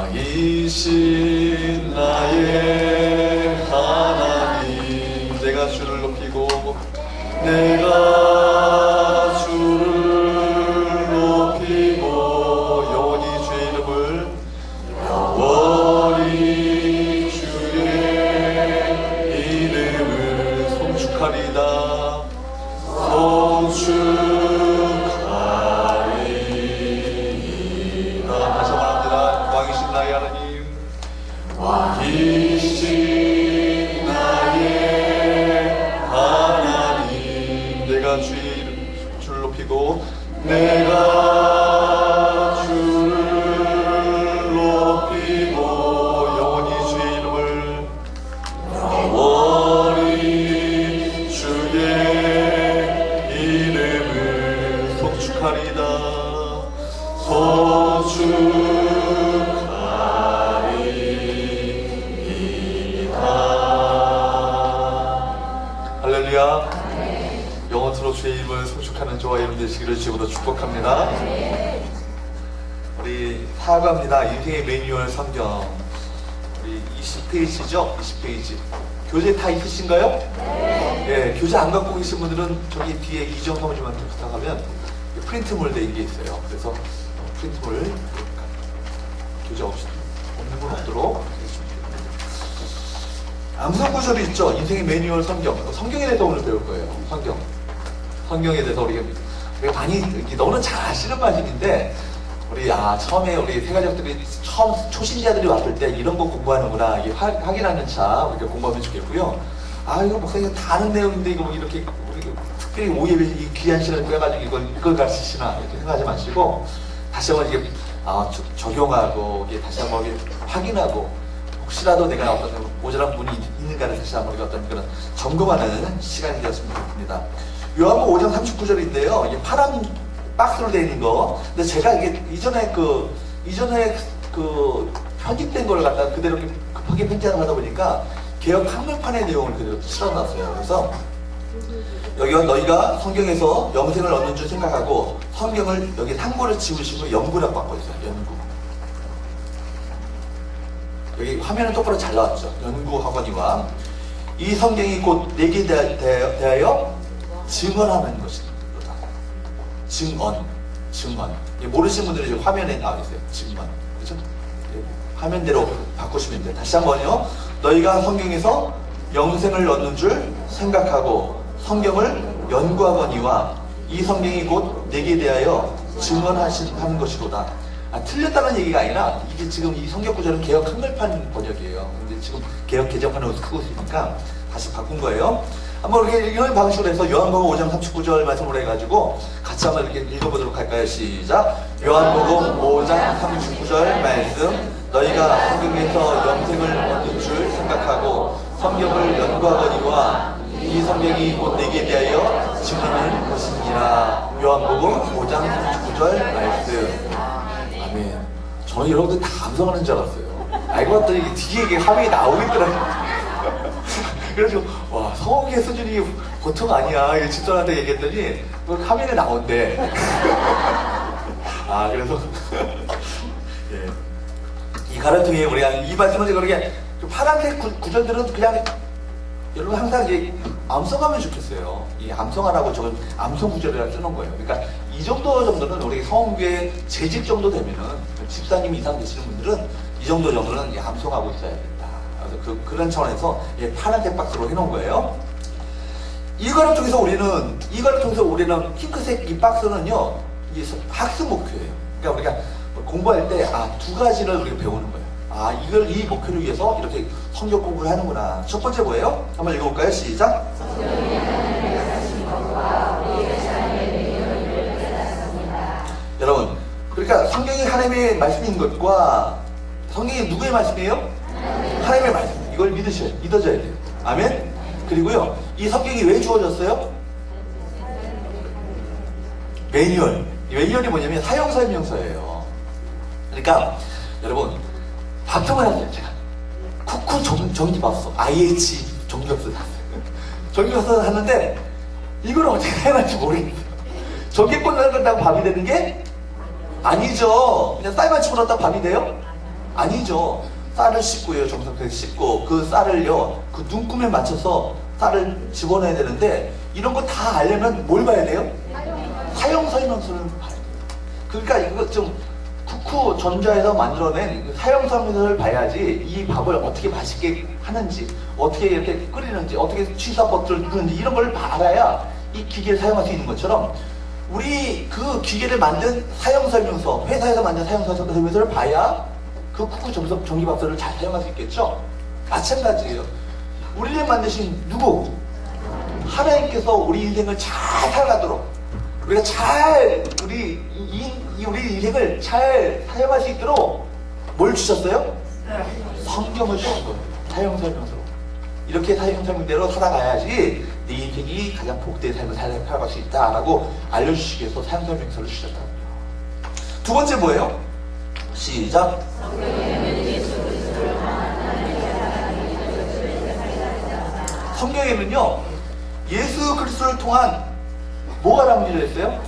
이신 나의 하나님, 내가 주를 높이고 내가 주를 높이고 영원히 주의 이름을 영원히 주의 이름을 송축하리다. 송축하리이다. 다시 말합니다. 왕이신 나의 하나님, 왕이신 나의 하나님, 내가 주를 높이고 내가 주를 높이고 영원히 주의 이름을 영원히 주의 이름을 송축하리다. 송축하리이다. 할렐루야. 영원토록 주의 이름을 송축하는 저와 여러분 되시기를 주님으로 축복합니다. 우리 사과입니다. 인생의 매뉴얼 성경, 우리 20페이지죠? 20페이지. 교재 다 있으신가요? 네. 교재 안 갖고 계신 분들은 저기 뒤에 이정 사모님한테 부탁하면 프린트물 된 게 있어요. 그래서 프린트물 교재 없이 없는 건 없도록 암송 구절이 있죠. 인생의 매뉴얼 성경. 성경에 대해서 오늘 배울 거예요. 성경에 대해서 우리가 많이 너는 잘 아시는 말씀인데 우리 처음에 우리 세가족들이 처음 초신자들이 왔을 때 이런 거 공부하는구나 이게 확인하는 차 우리가 공부하면 좋겠고요. 이거 목사님 다 아는 내용인데 이거 뭐 이렇게 우리 특별히 오예배 이 귀한 시간을 빼가지고 이걸 가르치시나 이렇게 생각하지 마시고 다시 한번 이게 적용하고 이게 다시 한번 이게 확인하고 혹시라도 내가 어떤 모자란 분이 있는가를 다시 한번 우리가 어떤 그런 점검하는 시간이 되었으면 좋겠습니다. 요한복음 5장 39절인데요. 이게 파란 박스로 되어 있는 거. 근데 제가 이게 이전에 편집된 걸 갖다 그대로 급하게 편집을 하다 보니까 개역 한글판의 내용을 그대로 실어놨어요. 그래서 여기가 너희가 성경에서 영생을 얻는 줄 생각하고 성경을 여기 상고를 지우시고 연구라고 바꿔주세요. 연구. 여기 화면은 똑바로 잘 나왔죠. 연구학원이와 이 성경이 곧 내게 대하여 증언하는 것입니다. 증언. 모르시는 분들이 지금 화면에 나와 있어요. 증언. 그렇죠? 화면대로 바꾸시면 돼요. 다시 한번요. 너희가 성경에서 영생을 얻는 줄 생각하고 성경을 연구하거니와 이 성경이 곧 내게 대하여 증언하는 것이로다. 틀렸다는 얘기가 아니라 이게 지금 이 성경 구절은 개역 한글판 번역이에요. 근데 지금 개역 개정판으로 쓰고 있으니까 다시 바꾼 거예요. 한번 이렇게 이런 방식으로 해서 요한복음 5장 39절 말씀으로 해가지고 같이 한번 이렇게 읽어보도록 할까요? 시작. 요한복음 5장 39절 말씀. 너희가 성경에서 영생을 얻는 줄 생각하고 성경을 연구하거니와 이 성경이 곧 내게 대하여 증언하는 것이니라. 요한복음 5장 39절 말씀. 아멘. 저는 여러분들 다 암송하는 줄 알았어요. 알고 봤더니 뒤에 이게 화면이 나오겠더라고요. 그래가지고 와, 성경의 수준이 보통 아니야. 집사람한테 얘기했더니 화면에 나온대. 그래서 예. 이 가르통에 우리가 이 말씀은 그렇게 파란색 구절들은 그냥 여러분 항상 이게 암송하면 좋겠어요. 이 암송하라고 저건 암송 구절이라고 쓰는 거예요. 그러니까 이 정도는 우리 성교회 재직 정도 되면은 집사님 이상 되시는 분들은 이 정도는 암송하고 있어야 된다. 그래서 그런 차원에서 파란색 박스로 해놓은 거예요. 이거를 통해서 우리는 핑크색 이 박스는요, 이게 학습 목표예요. 그러니까 우리가 공부할 때 두 가지를 우리가 배우는 거예요. 이 목표를 위해서 이렇게 성경 공부를 하는구나. 첫 번째 뭐예요? 한번 읽어볼까요? 시작. 여러분, 그러니까 성경이 하나님의 말씀인 것과 성경이 누구의 말씀이에요? 하나님의 말씀. 이걸 믿어져야 돼요. 아멘? 그리고요, 이 성경이 왜 주어졌어요? 매뉴얼. 이 매뉴얼이 뭐냐면 사용설명서예요. 그러니까 여러분 밥통을 샀어요. 제가 쿠쿠 전기밥솥 IH 전기밥솥 샀어요. 전기밥솥 샀는데 이걸 어떻게 사용할지 모르겠어요. 전기권 나간다고 밥이 되는 게 아니죠. 그냥 쌀만 집어넣었다 밥이 돼요? 아니죠. 쌀을 씻고요. 정성스럽게 씻고 그 쌀을요. 그 눈금에 맞춰서 쌀을 집어넣어야 되는데 이런 거 다 알려면 뭘 봐야 돼요? 사용 설명서를 봐야 돼요. 그러니까 이거 좀 쿠쿠 전자에서 만들어낸 사용 설명서를 봐야지 이 밥을 어떻게 맛있게 하는지, 어떻게 이렇게 끓이는지, 어떻게 취사 버튼을 누르는지 이런 걸 알아야 이 기계를 사용할 수 있는 것처럼 우리 그 기계를 만든 사용 설명서, 회사에서 만든 사용 설명서를 봐야 그 쿠쿠 전기밥솥을 잘 사용할 수 있겠죠? 마찬가지예요. 우리를 만드신 누구? 하나님께서 우리 인생을 잘 살아가도록 우리가 잘 우리 인생을 잘 사용할 수 있도록 뭘 주셨어요? 성경을 주신 거예요. 사용 설명서로. 이렇게 사용 설명대로 살아가야지 네 인생이 가장 복된 삶을 살아갈 수 있다라고 알려주시기 위해서 사용 설명서를 주셨다고요. 두 번째 뭐예요? 시작. 성경에는요, 예수 그리스도를 통한 뭐가 담겨져 있어요?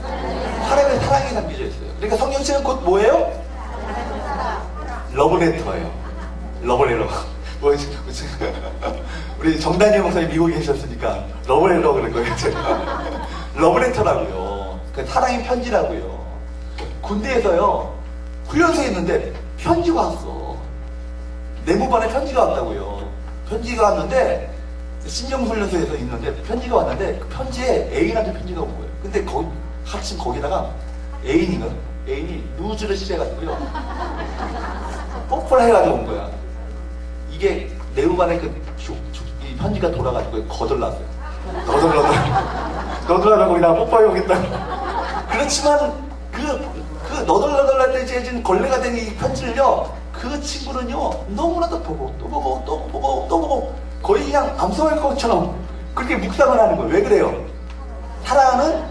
하나님의 사랑이 담겨져 있어요. 그러니까 성경책은 곧 뭐예요? 러브레터예요. 러브레터. 우리 정다니엘 목사님 미국에 계셨으니까 러브레터 그럴 거예요. 러브레터라고요. 그 사랑의 편지라고요. 군대에서요, 훈련소에 있는데 편지가 왔어. 내무반에 편지가 왔다고요. 편지가 왔는데 신경훈련소에서 있는데 편지가 왔는데 그 편지에 애인한테 편지가 온 거예요. 근데 하필 거기다가 애인이 누즈를 칠해가지고요 뽀뽀를 해가지고 온 거야. 이게 내무반에 이 편지가 돌아가지고 거덜났어요. 너덜너덜 거기다가 뽀뽀해 오겠다. 그렇지만 그 너덜너덜할 때 재진 걸레가 된 이 편지를요, 그 친구는요 너무나도 보고 또 보고 또 보고 또 보고 거의 그냥 암송할 것처럼 그렇게 묵상을 하는 거예요. 왜 그래요? 사랑하는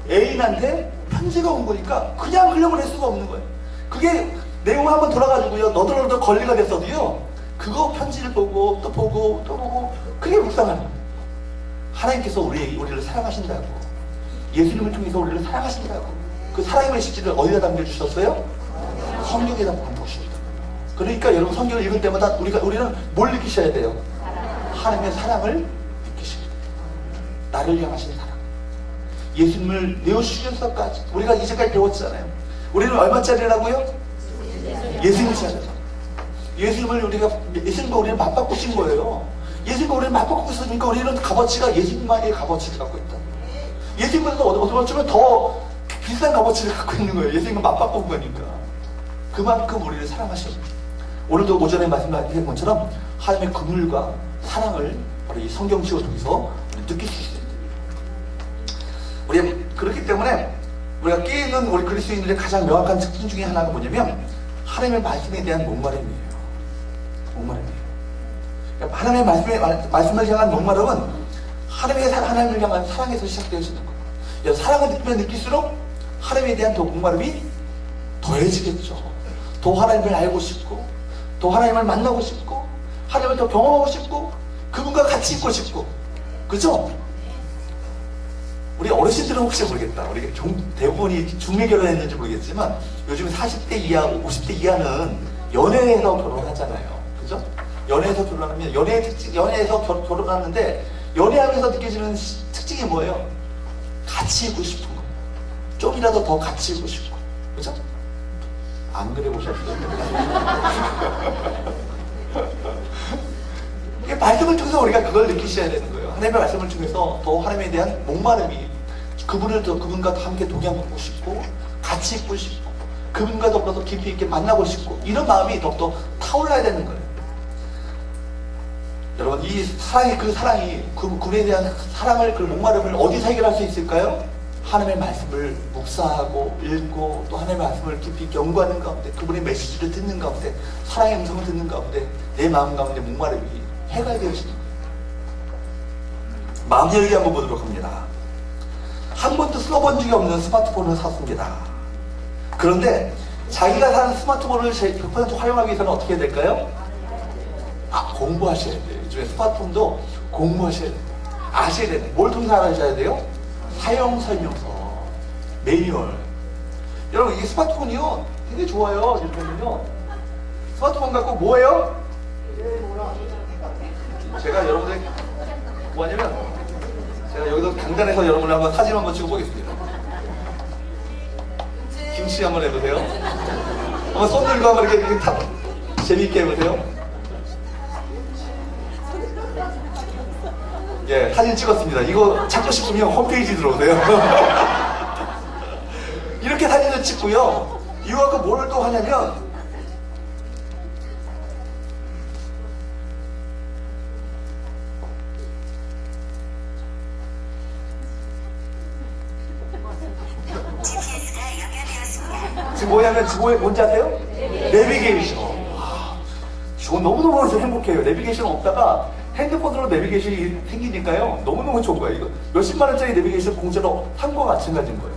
애인한테 편지가 온 거니까 그냥 흘려보낼 수가 없는 거예요. 그게 내용 한번 돌아가지고요 너덜너덜 걸레가 됐어도요 그거 편지를 보고 또 보고 또 보고 그게 묵상하는 거예요. 하나님께서 우리를 사랑하신다고, 예수님을 통해서 우리를 사랑하신다고, 그 사랑의 메시지를 어디다 남겨주셨어요? 성경에다 남겨주셨다. 그러니까 여러분 성경을 읽을 때마다 우리는 뭘 느끼셔야 돼요? 하나님의 사랑을 느끼셔야 돼요. 나를 향하신 사랑. 예수님을 내어주셔서까지 우리가 이제까지 배웠잖아요. 우리는 얼마짜리라고요? 예수님이잖아요. 예수님을 우리는 맞바꾸신 거예요. 예수님과 우리는 맞바꾸고 있으니까 우리는 값어치가 예수님만의 값어치를 갖고 있다. 예수님보다 어쩌면 더 비싼 값어치를 갖고 있는 거예요. 예수님과 맞바꾼 거니까. 그만큼 우리를 사랑하시는 거예요. 오늘도 오전에 말씀드린 것처럼 하나님의 긍휼과 사랑을 바로 이 성경책을 통해서 느낄 수 있어요. 우리 그렇기 때문에 우리가 깨있는 우리 그리스도인들의 가장 명확한 특징 중에 하나가 뭐냐면 하나님의 말씀에 대한 목마름이에요. 목마름이에요. 그러니까 하나님의 말씀을 향한 목마름은 하나님을 향한 사랑에서 시작되어지는 거예요. 사랑을 느끼면 느낄수록 하나님에 대한 목마름이 더해지겠죠. 더 하나님을 알고 싶고, 더 하나님을 만나고 싶고, 하나님을 더 경험하고 싶고, 그분과 같이 있고 싶고, 그죠? 우리 어르신들은 혹시 모르겠다. 우리 대부분이 중매 결혼했는지 모르겠지만 요즘 40대 이하, 50대 이하는 연애해서 결혼하잖아요. 그죠? 연애해서 결혼하면 연애해서 결혼하는데 연애하면서 느껴지는 특징이 뭐예요? 같이 있고 싶은 거예요. 좀이라도 더 같이 있고 싶고, 그죠? 안 그래 보셨어요? 말씀을 통해서 우리가 그걸 느끼셔야 되는 거예요. 하나님의 말씀을 통해서 더 하나님에 대한 목마름이, 그분과 함께 동행하고 싶고, 같이 있고 싶고, 그분과 더불어서 깊이 있게 만나고 싶고, 이런 마음이 더욱더 타올라야 되는 거예요. 여러분, 이 사랑이, 그분에 대한 사랑을, 그 목마름을 어디서 해결할 수 있을까요? 하나님의 말씀을 묵상하고 읽고, 또 하나님의 말씀을 깊이 있게 연구하는 가운데, 그분의 메시지를 듣는 가운데, 사랑의 음성을 듣는 가운데 내 마음 가운데 목마름이 해결되어지는 거예요. 마음 열기 한번 보도록 합니다. 한 번도 써본 적이 없는 스마트폰을 샀습니다. 그런데 자기가 사는 스마트폰을 100% 활용하기 위해서는 어떻게 해야 될까요? 공부하셔야 돼요. 요즘에 스마트폰도 공부하셔야 돼요. 아셔야 돼요. 뭘 통해서 알아셔야 돼요? 사용 설명서, 매뉴얼. 여러분, 이게 스마트폰이요 되게 좋아요. 이러면요 스마트폰 갖고 뭐해요? 제가 여러분들 뭐하냐면 제가 여기서 강단에서 여러분을 한번 사진 한번 찍어 보겠습니다. 김치 한번 해보세요. 한번 손 들고 한번 이렇게 탁 재미있게 해보세요. 예, 사진 찍었습니다. 이거 찾고 싶으면 홈페이지 들어오세요. 이렇게 사진을 찍고요. 이거 갖고 뭘 또 하냐면 GPS가 연결되었습니다. 지금 뭐냐면 지금 뭔지 아세요? 내비게이션. 저 너무너무 행복해요. 내비게이션 없다가 핸드폰으로 내비게이션이 생기니까요. 너무너무 좋은 거예요. 이거 몇십만 원짜리 내비게이션 공짜로 산 거 마찬가지인 거예요.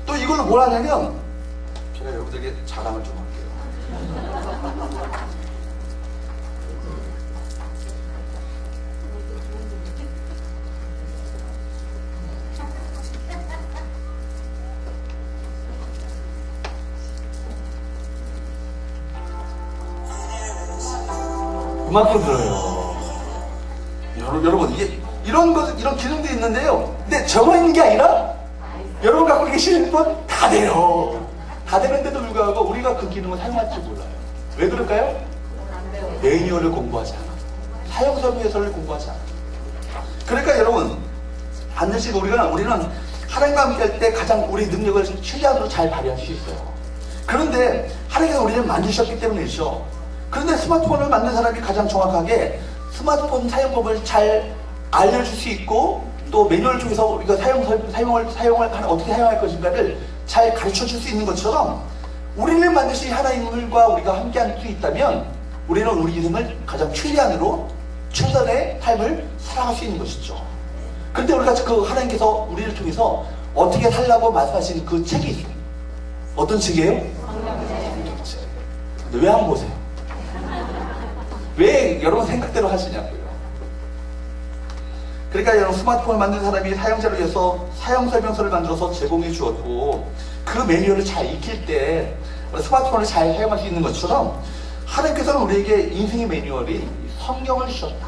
또 이걸로 뭘 하냐면 제가 여러분들에게 자랑을 좀 할게요. 그만큼 들어요. 여러분, 이게 이런 기능도 있는데요. 근데 저거 있는 게 아니라 여러분 갖고 계시는 핸드폰 다 돼요. 다 되는데도 불구하고 우리가 그 기능을 사용할 줄 몰라요. 왜 그럴까요? 매뉴얼을 공부하지 않아. 사용 설명서를 공부하지 않아. 그러니까 여러분, 반드시 우리는 하나님과 함께 할 때 가장 우리 능력을 최대한으로 잘 발휘할 수 있어요. 그런데 하나님께서 우리를 만드셨기 때문이죠. 그런데 스마트폰을 만든 사람이 가장 정확하게 스마트폰 사용법을 잘 알려줄 수 있고 또 매뉴얼을 통해서 우리가 사용을 어떻게 사용할 것인가를 잘 가르쳐 줄 수 있는 것처럼 우리를 반드시 하나님과 우리가 함께할 수 있다면 우리는 우리 인생을 가장 최선의 삶을 살아갈 수 있는 것이죠. 그런데 우리가 그 하나님께서 우리를 통해서 어떻게 살라고 말씀하신 그 책이 있습니다. 어떤 책이에요? 성경책. 근데 왜 안 보세요? 왜 여러분 생각대로 하시냐고요. 그러니까 여러분 스마트폰을 만든 사람이 사용자를 위해서 사용설명서를 만들어서 제공해 주었고 그 매뉴얼을 잘 익힐 때 스마트폰을 잘 사용할 수 있는 것처럼 하나님께서는 우리에게 인생의 매뉴얼이 성경을 주셨다.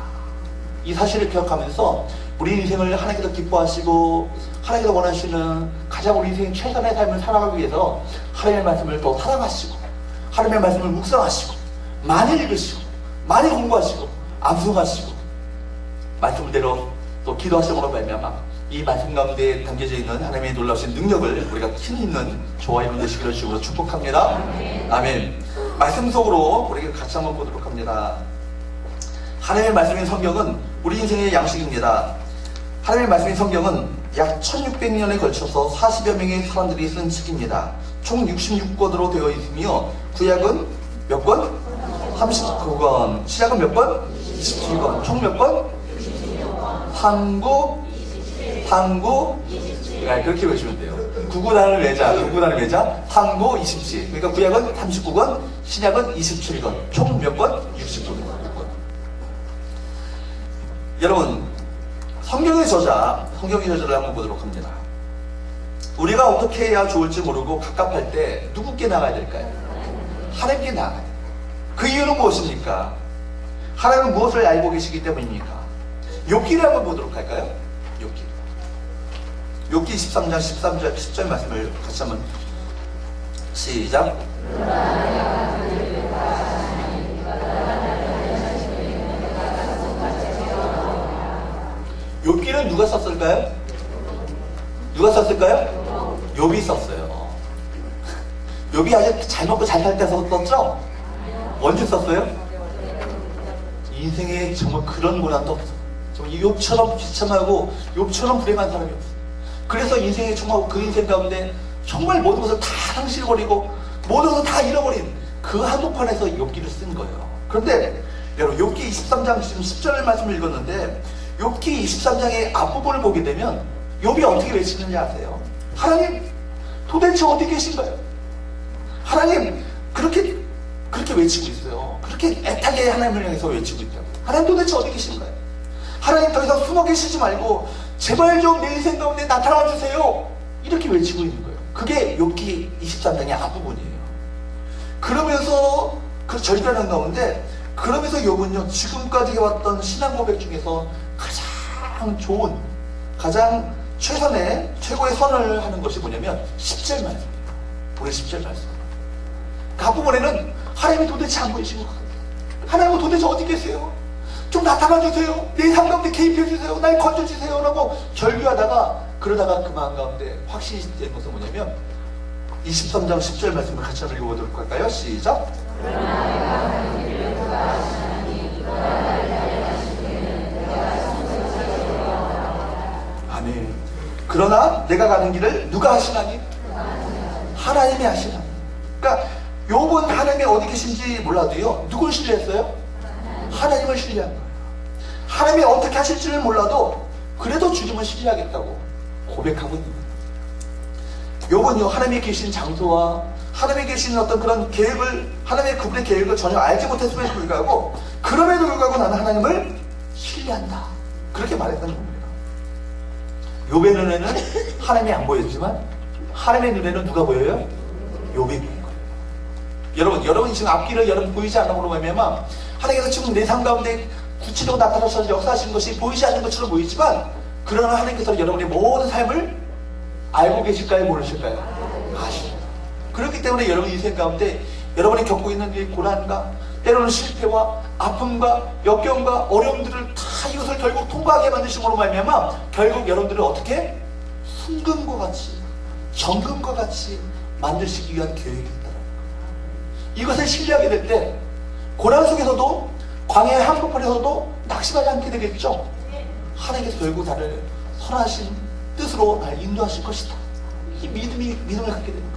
이 사실을 기억하면서 우리 인생을 하나님께서 기뻐하시고 하나님께서 원하시는 가장 우리 인생 최선의 삶을 살아가기 위해서 하나님의 말씀을 더 사랑하시고 하나님의 말씀을 묵상하시고 많이 읽으시고 많이 공부하시고 암송하시고 말씀대로 또 기도하심으로 말미암아 이 말씀 가운데 담겨져 있는 하나님의 놀라우신 능력을 우리가 힘있는 저와 여러분 되시기를 주로 축복합니다. 아멘. 말씀 속으로 우리 같이 한번 보도록 합니다. 하나님의 말씀인 성경은 우리 인생의 양식입니다. 하나님의 말씀인 성경은 약 1600년에 걸쳐서 40여 명의 사람들이 쓴 책입니다. 총 66권으로 되어 있으며 구약은 몇 권? 39권. 시작은 몇 권? 27권. 총 몇 권? 상구, 그렇게 외우시면 돼요. 구구단을 외자, 상구 27. 그러니까 구약은 39권, 신약은 27권. 총 몇 권? 69권. 여러분, 성경의 저자를 한번 보도록 합니다. 우리가 어떻게 해야 좋을지 모르고 갑갑할 때 누구께 나가야 될까요? 하나님께 나가야 돼요. 그 이유는 무엇입니까? 하나님은 무엇을 알고 계시기 때문입니까? 욥기를 한번 보도록 할까요? 욥기 23장 13절 10절 말씀을 같이 한번 시작. 욥기는 누가 썼을까요? 욥이 썼어요. 욥이 아주 잘 먹고 잘 살 때 썼죠? 언제 썼어요? 인생에 정말 그런 고난도 없어. 정말 욥처럼 비참하고 욥처럼 불행한 사람이 없어. 그래서 인생에 정말 그 인생 가운데 정말 모든 것을 다 상실버리고 모든 것을 다 잃어버린 그 한복판에서 욥기를 쓴 거예요. 그런데 여러분 욥기 23장 지금 10절 말씀을 읽었는데 욥기 23장의 앞부분을 보게 되면 욥이 어떻게 외치는지 아세요? 하나님 도대체 어디 계신가요? 하나님 그렇게 외치고 있어요. 그렇게 애타게 하나님을 향해서 외치고 있다고. 하나님 도대체 어디 계신가요? 하나님 더 이상 숨어 계시지 말고 제발 좀 내 인생 가운데 나타나 주세요. 이렇게 외치고 있는 거예요. 그게 욥기 23장의 앞부분이에요. 그러면서 그 절변한 가운데 그러면서 욥은요 지금까지 해왔던 신앙 고백 중에서 가장 좋은 가장 최고의 선언을 하는 것이 뭐냐면 10절 말씀이에요. 우리 10절 말씀. 그 앞부분에는 하나님이 도대체 안 보이신 것 같아요. 하나님은 도대체 어디 계세요? 좀 나타나주세요. 내 삶 가운데 개입해주세요. 날 건져주세요. 라고 절규하다가 그러다가 그 마음 가운데 확신이 된 것은 뭐냐면 23장 10절 말씀을 같이 한번 읽어보도록 할까요? 시작. 아멘. 그러나 내가 가는 길을 누가 하시나니? 하나님이 하시나. 그러니까 욥은 하나님이 어디 계신지 몰라도요 누굴 신뢰했어요? 하나님을 신뢰한 거예요. 하나님이 어떻게 하실지를 몰라도 그래도 주님을 신뢰하겠다고 고백하고 있는 거예요. 욥은요 하나님이 계신 장소와 하나님이 계신 어떤 그런 계획을 하나님의 그분의 계획을 전혀 알지 못했음에도 불구하고 그럼에도 불구하고 나는 하나님을 신뢰한다 그렇게 말했다는 겁니다. 욥의 눈에는 하나님이 안 보였지만 하나님의 눈에는 누가 보여요? 욥이 보인 거예요. 여러분 지금 앞길을 여러분 보이지 않는 걸로 말미암아 하나님께서 지금 내 삶 가운데 구체적으로 나타나셔서 역사하시는 것이 보이지 않는 것처럼 보이지만 그러나 하나님께서 여러분의 모든 삶을 알고 계실까요? 모르실까요? 아십니다. 그렇기 때문에 여러분 인생 가운데 여러분이 겪고 있는 이 고난과 때로는 실패와 아픔과 역경과 어려움들을 다 이것을 결국 통과하게 만드심으로 말미암아 결국 여러분들을 어떻게 순금과 같이 정금과 같이 만드시기 위한 계획이 있다는 거예요. 이것을 신뢰하게 될 때 고난 속에서도 광야의 한복판에서도 낙심하지 않게 되겠죠. 하나님께서 결국 나를 선하신 뜻으로 날 인도하실 것이다. 이 믿음을 갖게 되는 거예요.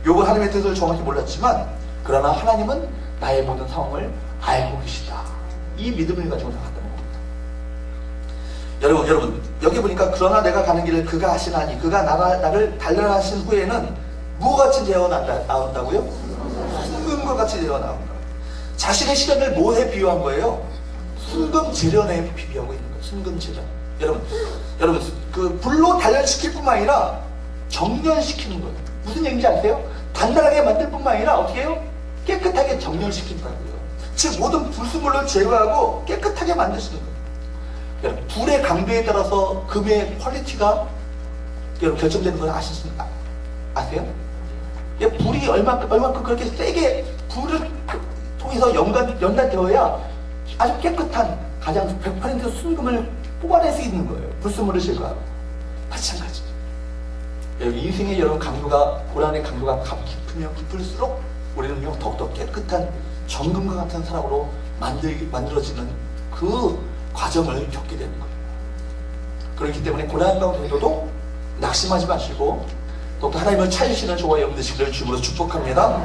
욥은 하나님의 뜻을 정확히 몰랐지만 그러나 하나님은 나의 모든 상황을 알고 계시다. 이 믿음을 가지고 나갔다는 겁니다. 여러분 여기 보니까 그러나 내가 가는 길을 그가 하시나니 그가 나를 단련하신 후에는 무엇같이 되어 나온다고요? 순금과 같이 되어 나온다. 자신의 시련을 뭐에 비유한 거예요? 순금 재련에 비유하고 있는 거예요. 순금 재련. 여러분 그 불로 단련시킬 뿐만 아니라 정련시키는 거예요. 무슨 얘기인지 아세요? 단단하게 만들 뿐만 아니라 어떻게 해요? 깨끗하게 정련시킨다고요. 즉 모든 불순물을 제거하고 깨끗하게 만드시는 거예요. 여러분 불의 강도에 따라서 금의 퀄리티가 여러분 결정되는 걸 아세요? 불이 얼만큼 그렇게 세게 불을 통해서 연단되어야 아주 깨끗한 가장 100% 순금을 뽑아낼 수 있는 거예요. 불순물을 제거하고. 마찬가지. 여러분 인생의 여러분 강도가 고난의 강도가 깊으면 깊을수록 우리는요 더욱더 깨끗한 정금과 같은 사람으로 만들어지는 그 과정을 겪게 되는 거예요. 그렇기 때문에 고난 가운데서도 낙심하지 마시고 더욱더 하나님을 찾으시는 저와 여러분 되시기를 주님으로 축복합니다.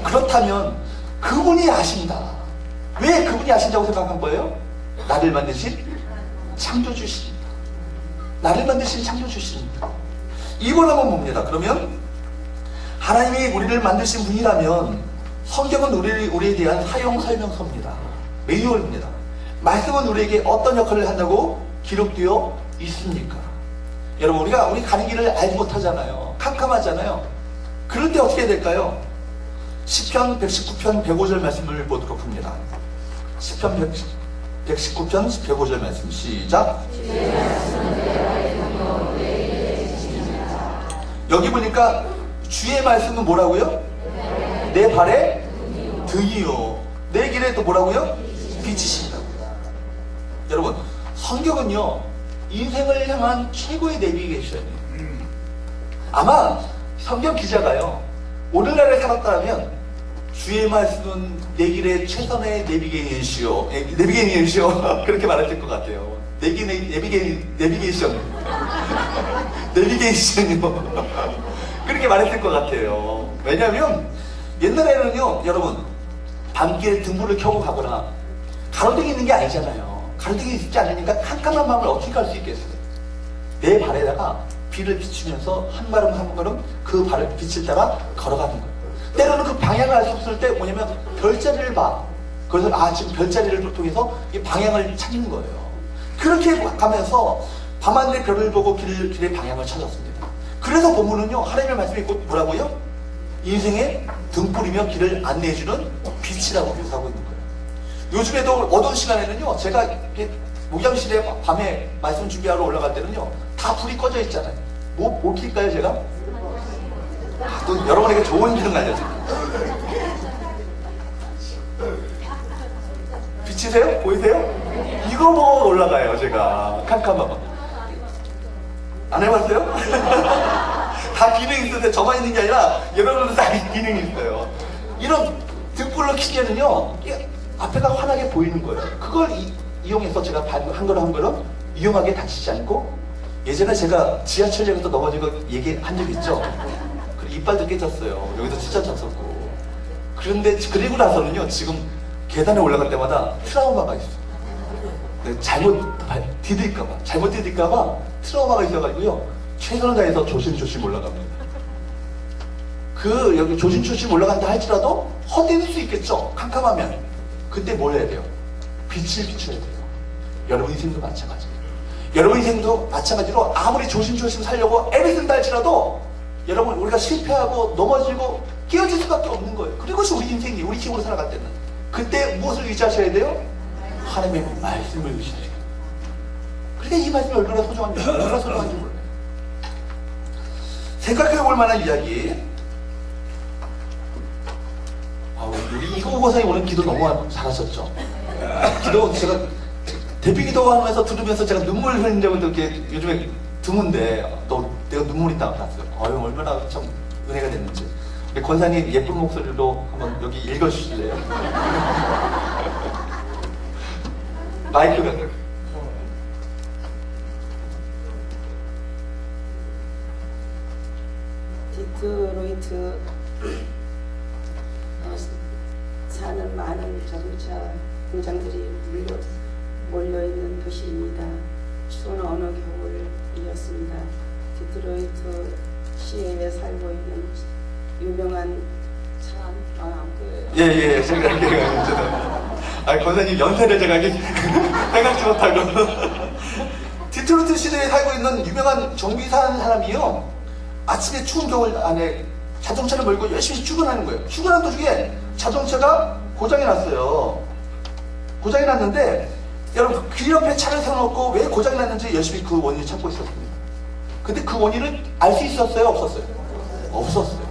그렇다면 그분이 아신다. 왜 그분이 아신다고 생각한 거예요? 나를 만드신 창조주십니다. 나를 만드신 창조주십니다. 이걸 한번 봅니다. 그러면 하나님이 우리를 만드신 분이라면 성경은 우리에 대한 사용 설명서입니다. 매뉴얼입니다. 말씀은 우리에게 어떤 역할을 한다고 기록되어 있습니까? 여러분 우리 가는 길을 알지 못하잖아요. 캄캄하잖아요. 그럴 때 어떻게 해야 될까요? 시편 119편 105절 말씀을 보도록 합니다. 시편 119편 105절 말씀 시작. 여기 보니까 주의 말씀은 뭐라고요? 내 발에 등이요 내 길에 또 뭐라고요? 빛이신다고요. 여러분 성경은요 인생을 향한 최고의 내비게이션이에요. 아마 성경 기자가요 오늘날에 살았다면 주의 말씀은 내 길의 최선의 내비게이션이요 그렇게 말할 것 같아요. 내비게이션이요 그렇게 말했을 것 같아요. 왜냐하면 옛날에는요 여러분 밤길 등불을 켜고 가거나 가로등이 있는 게 아니잖아요. 가로등이 있지 않으니까 캄캄한 밤을 어떻게 갈 수 있겠어요? 내 발에다가 비를 비추면서 한 걸음 한 걸음 그 발을 빛을 따라 걸어가는 거예요. 때로는 그 방향을 알 수 없을 때 뭐냐면 별자리를 봐. 그래서 지금 별자리를 통해서 이 방향을 찾는 거예요. 그렇게 가면서 밤하늘의 별을 보고 길의 방향을 찾았습니다. 그래서 본문은요 하나님의 말씀이 곧 뭐라고요? 인생의 등불이며 길을 안내해주는 빛이라고 묘사하고 있는 거예요. 요즘에도 어두운 시간에는요, 제가 이렇게 목양실에 밤에 말씀 준비하러 올라갈 때는요, 다 불이 꺼져 있잖아요. 뭐 킬까요, 제가? 또 여러분에게 좋은 기능 알려드릴게요. 비치세요? 보이세요? 이거 보고 올라가요, 제가. 캄캄하고. 안 해봤어요? 다 기능이 있는데 저만 있는 게 아니라 여러분도 다 기능이 있어요. 이런 등불로 켜면요, 앞에가 환하게 보이는 거예요. 그걸 이용해서 제가 한 걸음 위험하게 다치지 않고, 예전에 제가 지하철역에서 넘어지고 얘기한 적 있죠? 그리고 이빨도 깨졌어요. 여기서 찢어졌었고. 그런데 그리고 나서는요, 지금 계단에 올라갈 때마다 트라우마가 있어요. 잘못 디딜까봐 트라우마가 있어가지고요, 최선을 다해서 조심조심 올라갑니다. 여기 조심조심 올라간다 할지라도 헛디딜 수 있겠죠? 캄캄하면. 그때 뭘 해야 돼요? 빛을 비춰야 돼요. 여러분 인생도 마찬가지예요. 여러분 인생도 마찬가지로 아무리 조심조심 살려고 애를 쓴다 할지라도 여러분, 우리가 실패하고 넘어지고 깨어질 수밖에 없는 거예요. 그것이 우리 인생이, 우리 힘으로 살아갈 때는. 그때 무엇을 의지하셔야 돼요? 하나님의 말씀을 의지하셔야 돼요. 그러니까 이 말씀이 얼마나 소중한지 몰라요. 생각해 볼 만한 이야기. 우리 이거 고사님 오늘 기도 너무 잘하셨죠? 기도 제가 대피 기도하면서 들으면서 제가 눈물 흘린 적은 이렇게 요즘에 드문데, 내가 눈물이 딱 났어요. 얼마나 참 은혜가 됐는지. 우리 권사님 예쁜 목소리로 한번 여기 읽어주실래요? 마이크가. 디트로이트 사는 많은 자동차 공장들이 몰려있는 도시입니다. 추운 어느 겨울이었습니다. 디트로이트 시에 살고 있는 유명한 예, 제가 권사님 연세를 제가 생각지 못하고. 디트로이트 시대에 살고 있는 유명한 정비사 한 사람이요, 아침에 추운 겨울 안에 자동차를 몰고 열심히 출근하는 거예요. 출근하는 도중에 자동차가 고장이 났어요. 고장이 났는데, 여러분, 길 옆에 차를 세워놓고 왜 고장이 났는지 열심히 그 원인을 찾고 있었습니다. 근데 그 원인을 알 수 있었어요? 없었어요? 없었어요.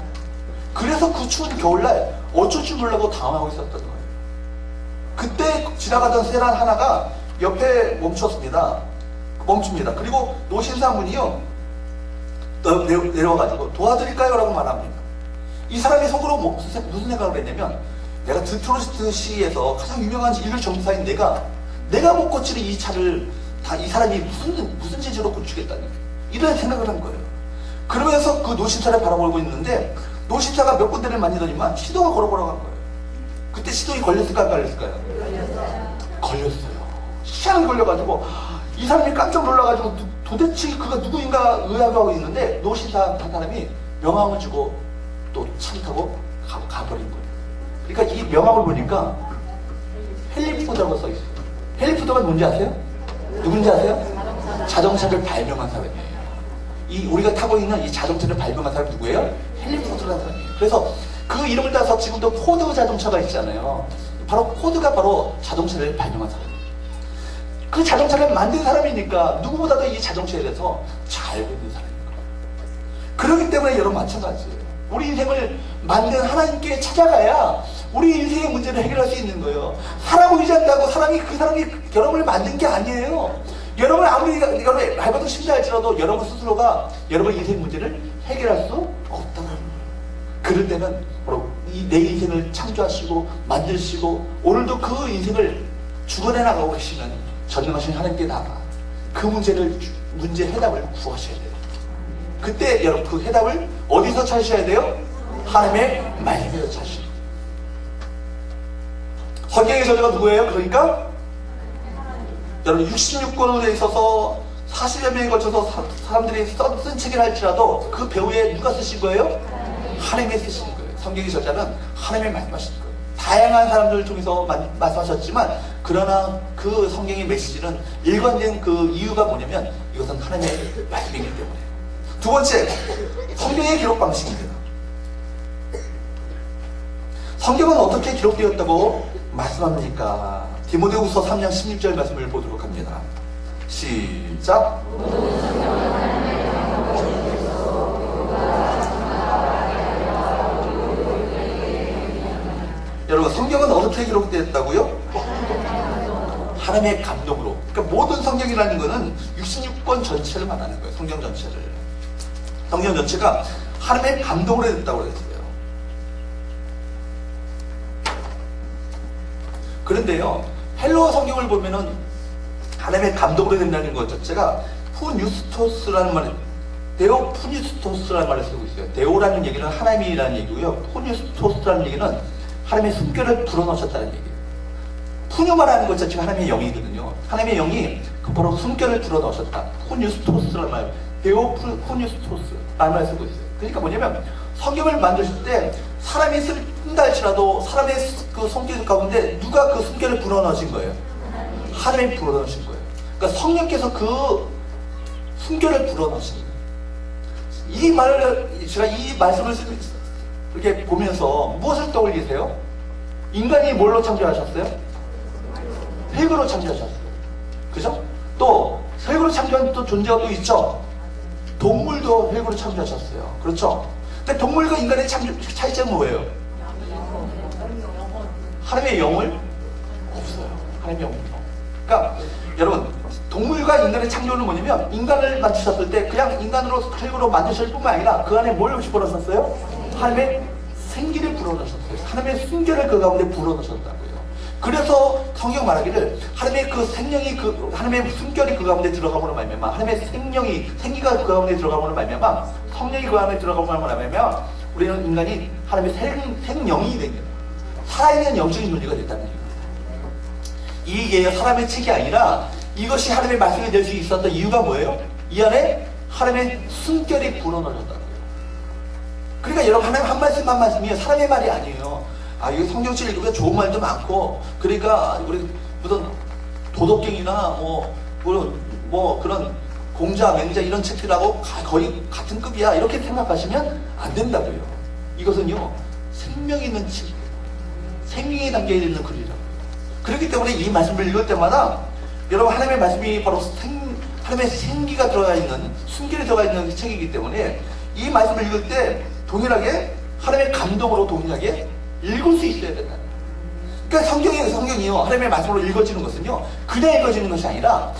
그래서 그 추운 겨울날 어쩔 줄 몰라고 당황하고 있었던 거예요. 그때 지나가던 세란 하나가 옆에 멈춥니다. 그리고 노신사분이요, 내려와가지고 도와드릴까요? 라고 말합니다. 이 사람이 속으로 무슨 생각을 했냐면, 내가 디트로이트 시에서 가장 유명한 일일 정비사인 내가 못 고치는 이 차를 다 이 사람이 무슨 재주로 고치겠다니, 이런 생각을 한 거예요. 그러면서 그 노신사를 바라보고 있는데, 노신사가 몇 군데를 만지더니만 시동을 걸어보라고 한 거예요. 그때 시동이 걸렸을까요? 안 걸렸을까요? 걸렸어요. 시간이 걸려가지고 이 사람이 깜짝 놀라가지고 도대체 그가 누구인가 의아하고 있는데, 노신사 한 사람이 명함을 주고 또 차를 타고 가버린 거예요. 그러니까 이 명함을 보니까 헨리 포드라고 써있어요. 헨리 포드가 뭔지 아세요? 누군지 아세요? 자동차를 발명한 사람이에요. 우리가 타고 있는 이 자동차를 발명한 사람이 누구예요? 헨리 포드라는 사람이에요. 그래서 그 이름을 따서 지금도 포드 자동차가 있잖아요. 바로 포드가 바로 자동차를 발명한 사람이에요. 그 자동차를 만든 사람이니까 누구보다도 이 자동차에 대해서 잘 알고 있는 사람입니다. 그렇기 때문에 여러분 마찬가지예요. 우리 인생을 만든 하나님께 찾아가야 우리 인생의 문제를 해결할 수 있는 거예요. 사람을 의지한다고 그 사람이 여러분을 만든 게 아니에요. 여러분 아무리 여러분이 밟아도 심다 할지라도 여러분 스스로가 여러분 인생 문제를 해결할 수 없다는 거예요. 그럴 때는 바로 내 인생을 창조하시고 만드시고 오늘도 그 인생을 주관해 나가고 계시는 전능하신 하나님께 나가 그 문제 해답을 구하셔야 돼요. 그때 여러분 그 해답을 어디서 찾으셔야 돼요? 하나님의 말씀에서 찾으셔야 돼요. 성경의 저자가 누구예요? 그러니까 여러분 66권에 있어서 40여 명에 걸쳐서 사람들이 쓴 책을 할지라도 그 배후에 누가 쓰신 거예요? 하나님이 쓰신 거예요. 성경의 저자는 하나님의 말씀하신 거예요. 다양한 사람들을 통해서 말씀하셨지만 그러나 그 성경의 메시지는 일관된 그 이유가 뭐냐면 이것은 하나님의 말씀이기 때문에. 두 번째, 성경의 기록 방식입니다. 성경은 어떻게 기록되었다고 말씀합니까? 디모데후서 3장 16절 말씀을 보도록 합니다. 시작. 여러분, 성경은 어떻게 기록되었다고요? 하나님의 감동으로. 그러니까 모든 성경이라는 것은 66권 전체를 말하는 거예요. 성경 전체를. 성경 전체가 하나님의 감동으로 됐다고 그랬어요. 그런데요, 헬러 성경을 보면은 하나님의 감동으로 된다는 것 자체가 푸뉴스토스라는 말을, 데오 푸뉴스토스라는 말을 쓰고 있어요. 데오라는 얘기는 하나님이라는 얘기고요. 푸뉴스토스라는 얘기는 하나님의 숨결을 불어넣으셨다는 얘기예요. 푸뉴 말하는 것 자체가 하나님의 영이거든요. 하나님의 영이 그 바로 숨결을 불어넣으셨다. 푸뉴스토스라는 말, 데오 푸뉴스토스라는 말을 쓰고 있어요. 그러니까 뭐냐면 성경을 만드실 때 사람이 쓴다 할지라도 사람의 그 성격 가운데 누가 그 숨결을 불어넣으신 거예요? 하나님이 불어넣으신 거예요. 그러니까 성령께서 그 숨결을 불어넣으신 거예요. 이 말을, 제가 이 말씀을 이렇게 보면서 무엇을 떠올리세요? 인간이 뭘로 창조하셨어요? 흙으로 창조하셨어요. 그죠? 또 흙으로 창조한 또 존재가 또 있죠. 동물도 흙으로 창조하셨어요. 그렇죠? 근데 동물과 인간의 차이점은 뭐예요? 하나님의 영을 없어요. 하나님의 영을. 그러니까 여러분, 동물과 인간의 창조는 뭐냐면 인간을 만드셨을 때 그냥 인간으로 흙으로 만드실 뿐만 아니라 그 안에 뭘 집어넣으셨어요? 하나님의 생기를 불어넣으셨어요. 하나님의 숨결을 그 가운데 불어넣으셨다고요. 그래서 성경 말하기를 하나님의 그 생명이 하나님의 숨결이 그 가운데 들어가고는 말미암아, 하나님의 생기가 그 가운데 들어가고는 말미암아, 성령이 그 가운데 들어가고는 말미암아 우리는 인간이 하나님의 생명이 된 거예요. 살아있는 영적인 논리가 됐다는 얘기예요. 이게 사람의 책이 아니라 이것이 하나님의 말씀이 될 수 있었던 이유가 뭐예요? 이 안에 하나님의 숨결이 불어넣어졌다고요. 그러니까 여러분, 하나님 한 말씀 한 말씀이 사람의 말이 아니에요. 아, 이거 성경책 읽으면 좋은 말도 많고, 그러니까 우리 무슨 도덕경이나 뭐 그런 공자, 맹자 이런 책들하고 거의 같은 급이야, 이렇게 생각하시면 안 된다고요. 이것은요, 생명이 있는 책이에요. 생명이 담겨있는 글이라고요. 그렇기 때문에 이 말씀을 읽을 때마다 여러분, 하나님의 말씀이 바로 하나님의 생기가 들어가 있는, 숨결이 들어가 있는 책이기 때문에 이 말씀을 읽을 때 동일하게 하나님의 감동으로 동일하게 읽을 수 있어야 된다. 그러니까 성경이요, 하나님의 말씀으로 읽어지는 것은요, 그냥 읽어지는 것이 아니라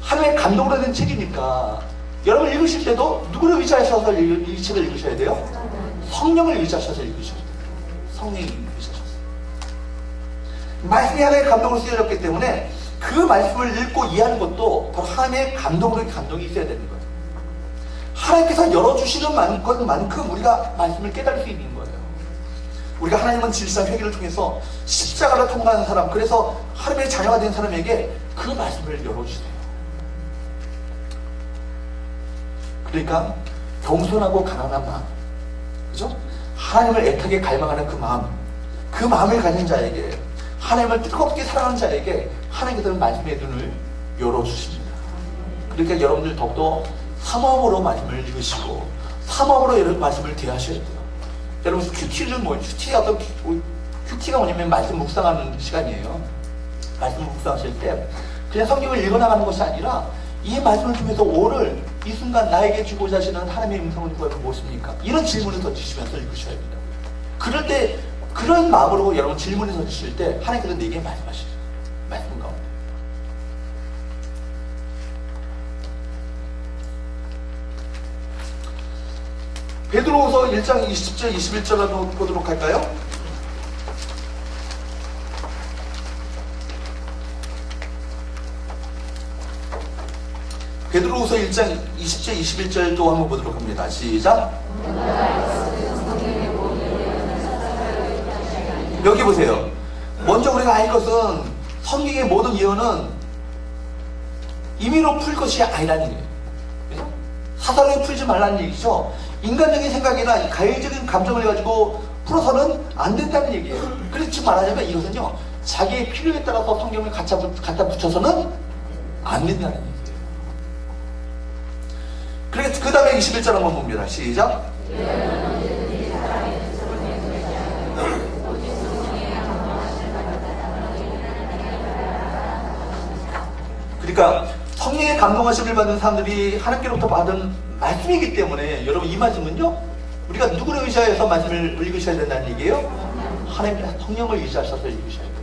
하나님의 감동으로 된 책이니까 여러분 읽으실 때도 누구를 의지하셔서 이 책을 읽으셔야 돼요? 성령을 의지하셔서 읽으셔야 돼요. 성령이 의지하셔서. 말씀이 하나님의 감동으로 쓰여졌기 때문에 그 말씀을 읽고 이해하는 것도 바로 하나님의 감동이 있어야 되는 거예요. 하나님께서 열어주시는 것만큼 우리가 말씀을 깨달을 수 있는 거예요. 우리가 하나님은 진실한 회개를 통해서 십자가를 통과하는 사람, 그래서 하나님의 자녀가 된 사람에게 그 말씀을 열어주세요. 그러니까 겸손하고 가난한 마음, 그죠? 하나님을 애타게 갈망하는 그 마음을 가진 자에게, 하나님을 뜨겁게 사랑하는 자에게 하나님께서는 말씀의 눈을 열어주십니다. 그러니까 여러분들 더욱더 삼엄으로 말씀을 읽으시고 삼엄으로 여러분 말씀을 대하셔야 돼요. 여러분, 큐티가 뭐냐면 말씀 묵상하는 시간이에요. 말씀 묵상하실 때 그냥 성경을 읽어나가는 것이 아니라 이 말씀을 통해서 오늘 이 순간 나에게 주고자 하시는 하나님의 음성은 무엇입니까? 이런 질문을 던지시면서 읽으셔야 합니다. 그럴 때 그런 마음으로 여러분 질문을 던지실 때 하나님께서 내게 말씀하시죠. 말씀 가운데. 베드로후서 1장 20절 21절 한번 보도록 할까요? 베드로후서 1장 20절 21절도 한번 보도록 합니다. 시작. 여기 보세요. 먼저 우리가 알 것은 성경의 모든 예언은 임의로 풀 것이 아니라는 얘기예요. 사사로이 풀지 말라는 얘기죠. 인간적인 생각이나 가해적인 감정을 가지고 풀어서는 안 된다는 얘기예요. 그래서 지금 말하자면 이것은요, 자기의 필요에 따라서 성경을 갖다 붙여서는 안 된다는 얘기예요. 그래서 그 다음에 21절 한번 봅니다. 시작. 그러니까 성령의 감동하심을 받은 사람들이 하나님께로부터 받은 말씀이기 때문에 여러분 이 말씀은요, 우리가 누구를 의지하여서 말씀을 읽으셔야 된다는 얘기예요? 하나님 성령을 의지하셔서 읽으셔야 돼요.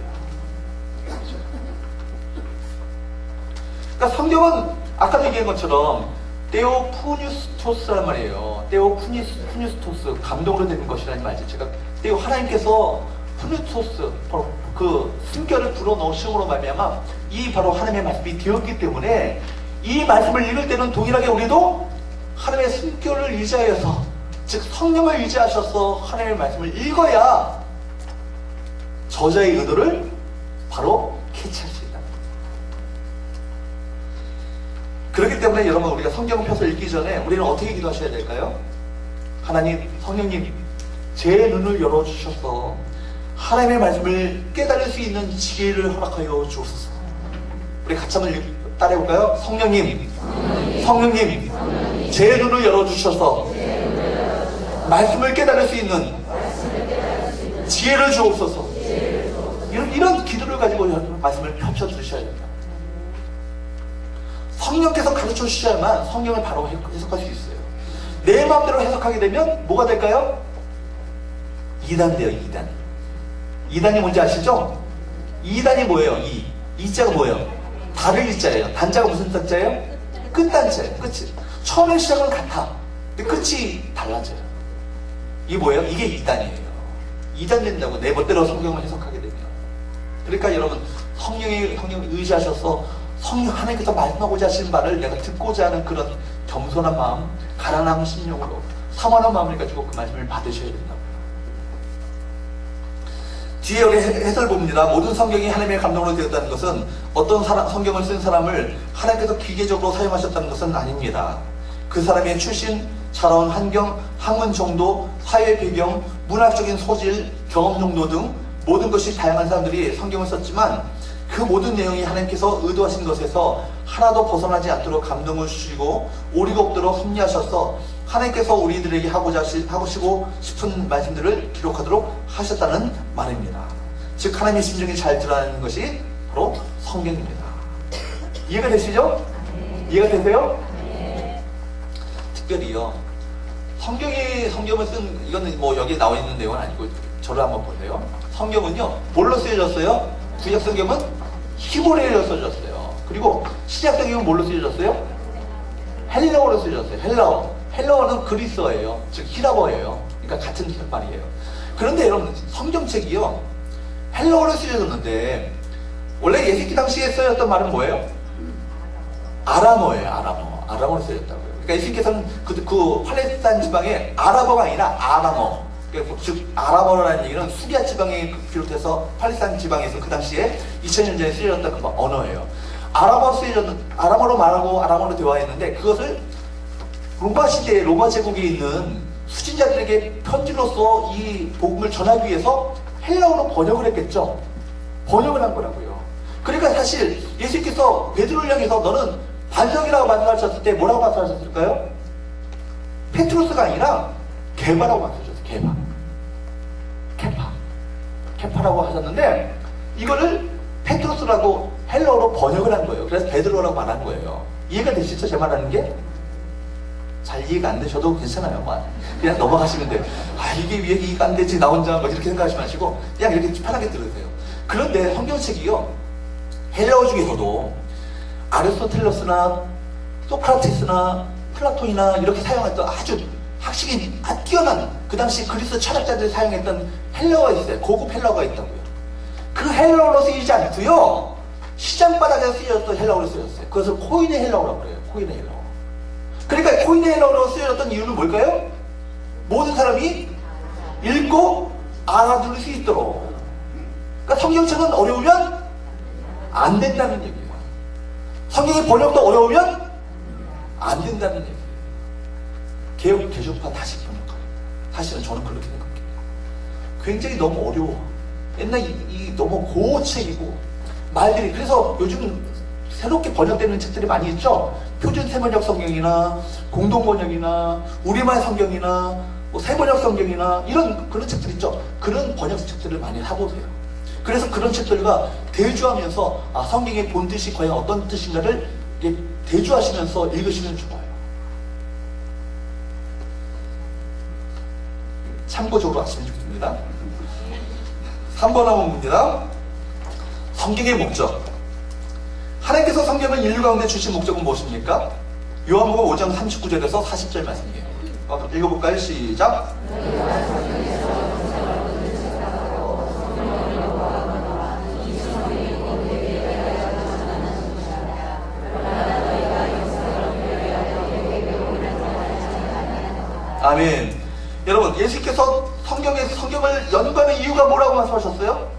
그러니까 성경은 아까 얘기한 것처럼 테오푸뉴스토스란 말이에요. 테오푸뉴스토스, 감동으로 되는 것이라는 말이죠. 제가 테오 하나님께서 푸뉴토스, 바로 그 숨결을 불어넣으심으로 말미암아 이 바로 하나님의 말씀이 되었기 때문에 이 말씀을 읽을 때는 동일하게 우리도 하나님의 숨결을 의지하여서, 즉 성령을 의지하셔서 하나님의 말씀을 읽어야 저자의 의도를 바로 캐치할 수 있다. 그렇기 때문에 여러분, 우리가 성경 펴서 읽기 전에 우리는 어떻게 기도하셔야 될까요? 하나님, 성령님, 제 눈을 열어주셔서 하나님의 말씀을 깨달을 수 있는 지혜를 허락하여 주옵소서. 우리 같이 한번 따라해볼까요? 성령님, 제 눈을 열어주셔서 말씀을 깨달을 수 있는 지혜를 주옵소서. 이런 기도를 가지고 말씀을 펼쳐주셔야 됩니다. 성령께서 가르쳐 주셔야만 성경을 바로 해석할 수 있어요. 내 마음대로 해석하게 되면 뭐가 될까요? 이단 돼요. 이단이 뭔지 아시죠? 이단이 뭐예요? 이자가 뭐예요? 다를 이자예요. 단자가 무슨 단자예요? 끝단자예요. 끝이. 처음에 시작은 같아. 근데 끝이 달라져요. 이게 뭐예요? 이게 이단이에요. 이단 된다고 내 멋대로 성경을 해석하게 되면. 그러니까 여러분, 성령을 의지하셔서 성령 하나님께서 말씀하고자 하시는 말을 내가 듣고자 하는 그런 겸손한 마음, 가난한 심령으로 사모하는 마음을 가지고 그 말씀을 받으셔야 된다고요. 뒤에 여기 해설 봅니다. 모든 성경이 하나님의 감동으로 되었다는 것은 어떤 성경을 쓴 사람을 하나님께서 기계적으로 사용하셨다는 것은 아닙니다. 그 사람의 출신, 자라온 환경, 학문 정도, 사회 배경, 문학적인 소질, 경험 정도 등 모든 것이 다양한 사람들이 성경을 썼지만 그 모든 내용이 하나님께서 의도하신 것에서 하나도 벗어나지 않도록 감동을 주시고 오리가 없도록 섭리하셔서 하나님께서 우리들에게 하시고 싶은 말씀들을 기록하도록 하셨다는 말입니다. 즉 하나님의 심정이 잘 드러나는 것이 바로 성경입니다. 이해가 되시죠? 이해가 되세요? 특별히요, 성경을 쓴, 이거는 뭐 여기 나와 있는 내용은 아니고 저를 한번 보세요. 성경은요 뭘로 쓰여졌어요? 구약 성경은 히브리어로 써졌어요. 그리고 신약 성경은 뭘로 쓰여졌어요? 헬라어로 쓰여졌어요. 헬라어는 그리스어예요. 즉 히라버예요. 그러니까 같은 말이에요. 그런데 여러분, 성경책이요 헬라어로 쓰여졌는데 원래 예수기 당시에 쓰였던 말은 뭐예요? 아람어예요. 아람어로 쓰였다고요. 그러니까 예수님께서는 그 팔레스타인 지방에 아랍어가 아니라 아람어, 즉 아람어라는 얘기는 수리아 지방에 비롯해서 팔레스타인 지방에서 그 당시에 2000년 전에 쓰여졌던 그 언어예요. 아람어로 말하고 아람어로 대화했는데 그것을 로마 시대에 로마 제국에 있는 수진자들에게 편지로서 이 복음을 전하기 위해서 헬라어로 번역을 했겠죠. 번역을 한 거라고요. 그러니까 사실 예수님께서 베드로를 향해서 너는 반석이라고 말씀하셨을 때 뭐라고 말씀하셨을까요? 페트로스가 아니라 게바라고 말씀하셨어요. 케파라고 하셨는데 이거를 페트로스라고 헬라어로 번역을 한 거예요. 그래서 베드로라고 말한 거예요. 이해가 되시죠? 제 말하는 게? 잘 이해가 안 되셔도 괜찮아요. 그냥 넘어가시면 돼요. 이게 왜 이해가 안 되지? 나 혼자 뭐 이렇게 생각하지 마시고 그냥 이렇게 편하게 들으세요. 그런데 성경책이요 헬라어 중에서도 아리스토텔레스나 소크라테스나 플라톤이나 이렇게 사용했던 아주 학식이 뛰어난 그 당시 그리스 철학자들이 사용했던 헬라어가 있어요. 고급 헬라어가 있다고요. 그 헬라어로 쓰이지 않고요 시장바닥에서 쓰여졌던 헬라어로 쓰였어요. 그것을 코인의 헬라어라고 그래요. 코인의 헬라어. 그러니까 코인의 헬라어로 쓰여졌던 이유는 뭘까요? 모든 사람이 읽고 알아들을 수 있도록. 그러니까 성경책은 어려우면 안 된다는 얘기예요. 성경의 번역도 어려우면 안 된다는 얘기예요. 개혁 개정판 다시 번역하래요. 사실은 저는 그렇게 생각해요. 굉장히 너무 어려워. 옛날 이 너무 고책이고 말들이. 그래서 요즘 새롭게 번역되는 책들이 많이 있죠. 표준 세번역 성경이나 공동 번역이나 우리말 성경이나 뭐 세번역 성경이나 이런 그런 책들 있죠. 그런 번역 책들을 많이 사보세요. 그래서 그런 책들과 대주하면서 성경의 본 뜻이 과연 어떤 뜻인가를 대주하시면서 읽으시면 좋아요. 참고적으로 하시면 좋습니다. 3번 항목입니다. 성경의 목적. 하나님께서 성경을 인류 가운데 주신 목적은 무엇입니까? 요한복음 5장 39절에서 40절 말씀이에요. 읽어볼까요? 시작. 아멘. 여러분, 예수께서 성경을 연구하는 이유가 뭐라고 말씀하셨어요?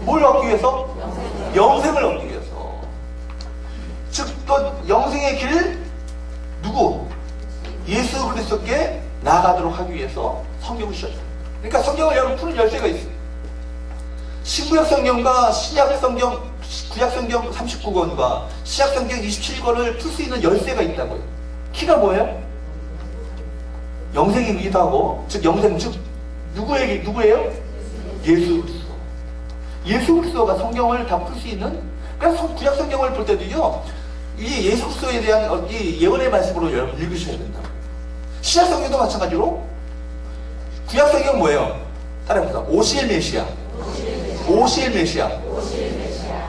뭘 얻기 위해서? 영생을 얻기 위해서. 즉, 또 영생의 길 누구? 예수 그리스도께 나아가도록 하기 위해서 성경을 주셨어요. 그러니까 성경을 여러분 푸는 열쇠가 있어요. 신구약 성경과 신약 성경, 구약 성경 39권과 신약 성경 27권을 풀 수 있는 열쇠가 있다고요. 키가 뭐예요? 영생이기도 하고, 즉 영생, 즉 누구예요? 예수 그리스도. 예수 그리스도가 성경을 다 풀 수 있는. 그러니까 구약 성경을 볼 때도요, 이 예수 그리스도에 대한 이 예언의 말씀으로 여러분 읽으셔야 된다고요. 신약 성경도 마찬가지로 구약 성경 뭐예요? 따라해보자. 오실 메시아. 오실 메시아.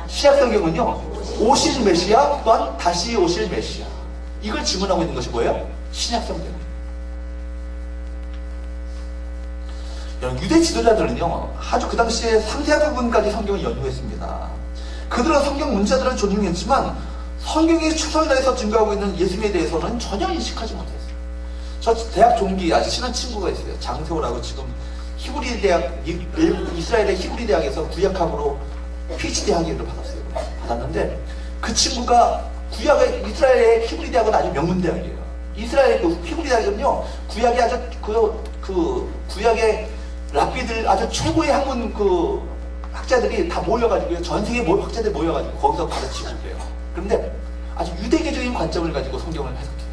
신약 성경은요, 오실 메시아 또한 다시 오실 메시아. 이걸 지문하고 있는 것이 뭐예요? 신약 성경. 유대 지도자들은요, 아주 그 당시에 상세한 부분까지 성경을 연구했습니다. 그들은 성경 문자들을 존중했지만 성경에 최선을 다해서 증거하고 있는 예수님에 대해서는 전혀 인식하지 못했어요. 저 대학 동기 아주 친한 친구가 있어요. 장세호라고. 지금 히브리 대학, 이스라엘의 히브리 대학에서 구약학으로 PhD 학위를 받았는데, 그 친구가 이스라엘의 히브리 대학은 아주 명문 대학이에요. 이스라엘의 그 히브리 대학은요, 구약의 아주 구약의 랍비들 아주 최고의 학문 학자들이 다 모여가지고요, 전 세계 학자들이 모여가지고 거기서 가르치고 그래요. 그런데 아주 유대교적인 관점을 가지고 성경을 해석해요.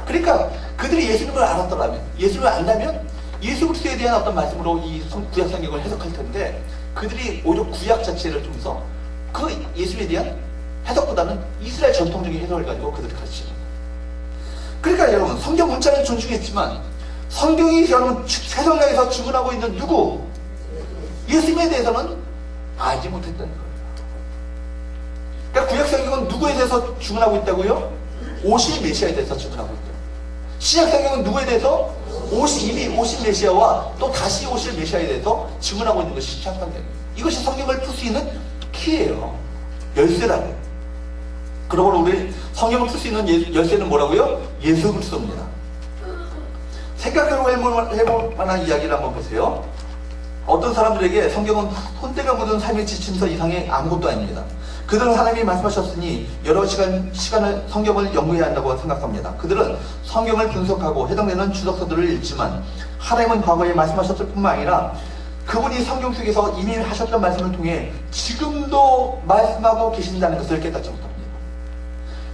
그러니까 그들이 예수님을 알았더라면, 예수님을 안다면 예수 그리스도에 대한 어떤 말씀으로 이 구약 성경을 해석할 텐데, 그들이 오히려 구약 자체를 통해서 그 예수님에 대한 해석보다는 이스라엘 전통적인 해석을 가지고 그들이 가르치는 거예요. 그러니까 여러분, 성경 문자는 존중했지만 성경이 여러분 세상에서 주문하고 있는 누구? 예수님에 대해서는 알지 못했다는 거예요. 그러니까 구약 성경은 누구에 대해서 주문하고 있다고요? 오실 메시아에 대해서 주문하고 있대요. 신약 성경은 누구에 대해서? 이미 오실 메시아와 또 다시 오실 메시아에 대해서 주문하고 있는 것이 신약 성경이에요. 이것이 성경을 풀 수 있는 키예요. 열쇠라고요. 그러므로 우리 성경을 풀 수 있는 열쇠는 뭐라고요? 예수 그리스도입니다. 생각해볼 만한 이야기를 한번 보세요. 어떤 사람들에게 성경은 혼대가 묻은 삶의 지침서 이상의 아무것도 아닙니다. 그들은 하나님이 말씀하셨으니 여러 시간을 성경을 연구해야 한다고 생각합니다. 그들은 성경을 분석하고 해당되는 주석서들을 읽지만 하나님은 과거에 말씀하셨을 뿐만 아니라 그분이 성경 속에서 이미 하셨던 말씀을 통해 지금도 말씀하고 계신다는 것을 깨닫지 못합니다.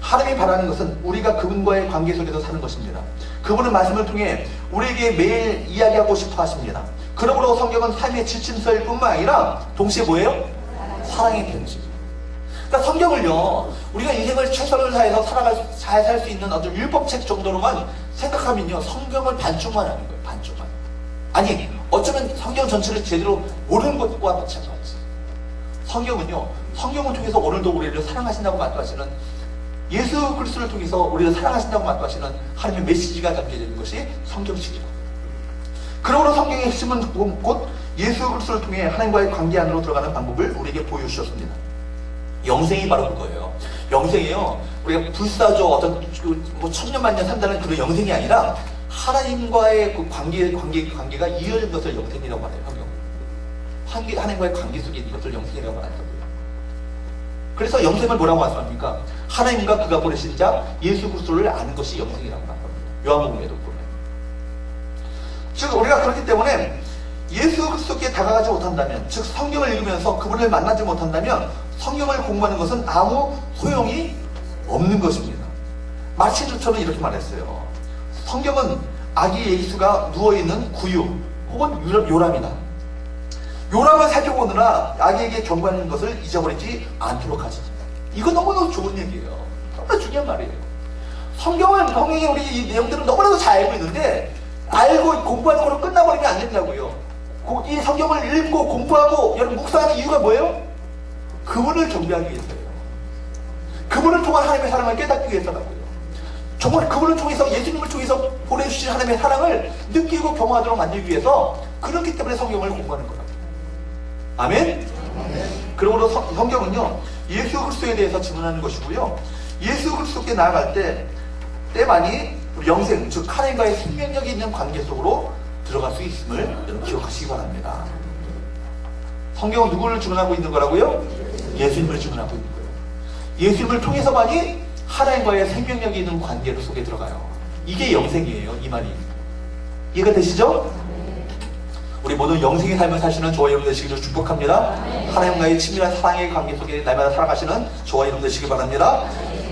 하나님이 바라는 것은 우리가 그분과의 관계 속에서 사는 것입니다. 그분은 말씀을 통해 우리에게 매일 이야기하고 싶어 하십니다. 그러므로 성경은 삶의 지침서일 뿐만 아니라 동시에 뭐예요? 사랑의 편지. 그러니까 성경을요, 우리가 인생을 최선을 다해서 잘 살 수 있는 어떤 율법책 정도로만 생각하면요, 성경을 반쪽만 하는 거예요. 반쪽만. 아니, 어쩌면 성경 전체를 제대로 모르는 것과 마찬가지. 성경은요, 성경을 통해서 오늘도 우리를 사랑하신다고 말씀하시는, 예수 그리스도를 통해서 우리를 사랑하신다고 말씀하시는 하나님의 메시지가 담겨져 있는 것이 성경책이다. 그러므로 성경의 핵심은 곧 예수 그리스도를 통해 하나님과의 관계 안으로 들어가는 방법을 우리에게 보여주셨습니다. 영생이 바로 그거예요. 영생이요, 우리가 불사조 어떤 천년만년 산다는 그런 영생이 아니라 하나님과의 그 관계가 이어진 것을 영생이라고 말해요. 성경. 하나님과의 관계 속에 있는 것을 영생이라고 말한다고요. 그래서 영생을 뭐라고 말씀합니까? 하나님과 그가 보내신 자 예수 그리스도를 아는 것이 영생이라고 말합니다. 요한복음에도 보면. 즉 우리가 그렇기 때문에 예수 그리스도께 다가가지 못한다면, 즉 성경을 읽으면서 그분을 만나지 못한다면 성경을 공부하는 것은 아무 소용이 없는 것입니다. 마틴 루터는 이렇게 말했어요. 성경은 아기 예수가 누워있는 구유 혹은 요람이다. 요람을 살펴보느라 아기에게 경고하는 것을 잊어버리지 않도록 하지. 이거 너무너무 좋은 얘기예요. 너무나 중요한 말이에요. 성경이 우리 이 내용들은 너무나도 잘 알고 있는데 알고 공부하는 걸로 끝나버리면 안 된다고요. 이 성경을 읽고 공부하고 여러분 묵상하는 이유가 뭐예요? 그분을 경배하기 위해서예요. 그분을 통한 하나님의 사랑을 깨닫기 위해서라고요. 정말 그분을 통해서 예수님을 통해서 보내주신 하나님의 사랑을 느끼고 경험하도록 만들기 위해서 그렇기 때문에 성경을 공부하는 거라고요. 아멘? 그러므로 성경은요 예수 그리스도에 대해서 증언하는 것이고요. 예수 그리스도께 나아갈 때만이 영생, 즉 하나님과의 생명력이 있는 관계 속으로 들어갈 수 있음을 여러분 기억하시기 바랍니다. 성경은 누구를 증언하고 있는 거라고요? 예수님을 증언하고 있는 거예요. 예수님을 통해서만이 하나님과의 생명력이 있는 관계 속에 들어가요. 이게 영생이에요. 이 말이 이해가 되시죠? 우리 모두 영생의 삶을 사시는 저와 여러분 되시기를 축복합니다. 하나님과의 친밀한 사랑의 관계 속에 날마다 살아가시는 저와 여러분 되시기 바랍니다.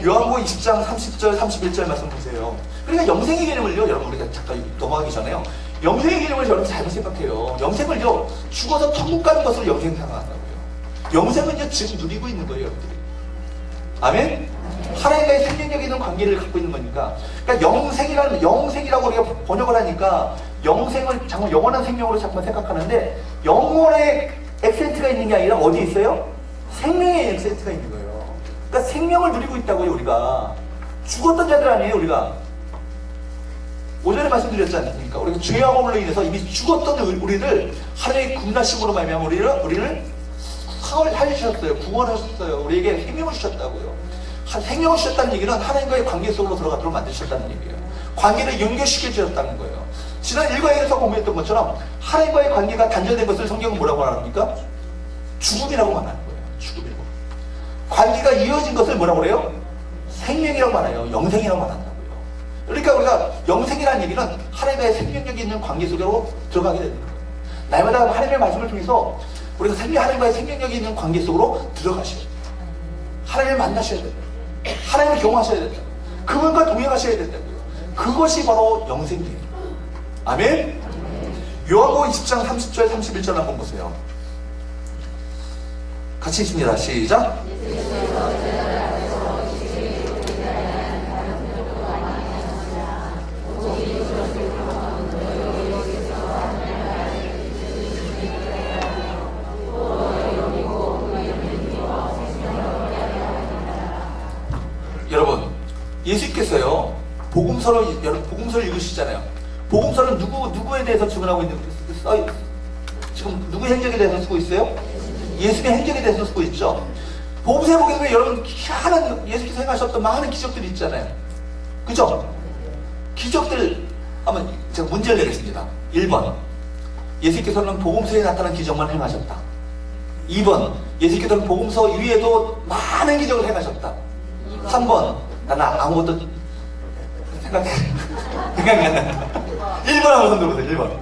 요한복음 20장 30절 31절 말씀 보세요. 그러니까 영생의 개념을요 여러분 우리가 잠깐 넘어가기 전에요 영생의 개념을 여러분 잘못 생각해요. 영생을요 죽어서 천국 가는 것으로 영생 생각한다고요. 영생은요 지금 누리고 있는 거예요 여러분들이. 아멘? 하나님과의 생명력 있는 관계를 갖고 있는 거니까. 그러니까 영생이라고 우리가 번역을 하니까 영생을 정말 영원한 생명으로 자꾸만 생각하는데 영원의 액센트가 있는 게 아니라 어디에 있어요? 생명의 액센트가 있는 거예요. 그러니까 생명을 누리고 있다고요. 우리가 죽었던 자들 아니에요. 우리가 오전에 말씀드렸지 않습니까? 우리가 죄악으로 인해서 이미 죽었던 우리를 하나님의 군나심으로 말미암아 우리를 살리셨어요. 구원하셨어요. 우리에게 생명을 주셨다고요. 생명을 주셨다는 얘기는 하나님과의 관계 속으로 들어가도록 만드셨다는 얘기예요. 관계를 연결시켜 주셨다는 거예요. 지난 일과에서 공부했던 것처럼 하나님과의 관계가 단절된 것을 성경은 뭐라고 말합니까? 죽음이라고 말하는 거예요. 죽음이라고. 관계가 이어진 것을 뭐라고 그래요? 생명이라고 말해요. 영생이라고 말한다고요. 그러니까 우리가 영생이라는 얘기는 하나님과의 생명력이 있는 관계 속으로 들어가게 되는 거예요. 날마다 하나님의 말씀을 통해서 우리가 하나님과의 생명력이 있는 관계 속으로 들어가셔야 돼요. 하나님을 만나셔야 돼요. 하나님을 경험하셔야 된다고요. 그분과 동행하셔야 된다고요. 그것이 바로 영생이에요. 아멘? 요한복음 20장 30절 31절 한번 보세요. 같이 읽습니다. 시작. 여러분 예수께서요 복음서를 읽으시잖아요. 복음서는 누구에 대해서 증언하고 있는 지금 누구의 행적에 대해서 쓰고 있어요? 예수의 행적에 대해서 쓰고 있죠. 복음서에 보게 되면 여러분 희한한 예수께서 행하셨던 많은 기적들이 있잖아요. 그죠? 기적들 한번 제가 문제를 내겠습니다. 1번 예수께서는 복음서에 나타난 기적만 행하셨다. 2번 예수께서는 복음서 위에도 많은 기적을 행하셨다. 3번 나는 아무것도 생각이 안 난다. 1번 한번 손들어보세요. 1번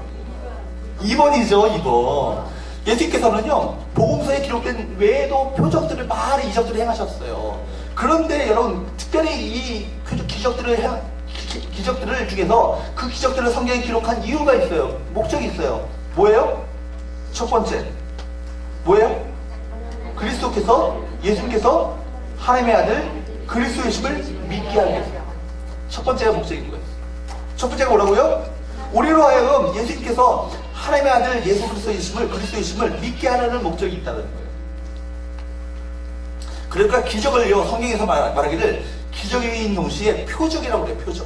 2번이죠. 2번 예수께서는요 복음서에 기록된 외에도 표적들을 많은 이적들을 행하셨어요. 그런데 여러분 특별히 이 기적들을 중에서 그 기적들을 성경에 기록한 이유가 있어요. 목적이 있어요. 뭐예요? 첫 번째 뭐예요? 그리스도께서 예수님께서 하나님의 아들 그리스도이심을 믿게 하기 위해서. 첫 번째가 목적인 거예요. 첫 번째가 뭐라고요? 우리로 하여금 예수님께서 하나님의 아들 예수 그리스도이심을 믿게 하려는 목적이 있다는 거예요. 그러니까 기적을요 성경에서 말하기를 기적인 동시에 표적이라고 그래요.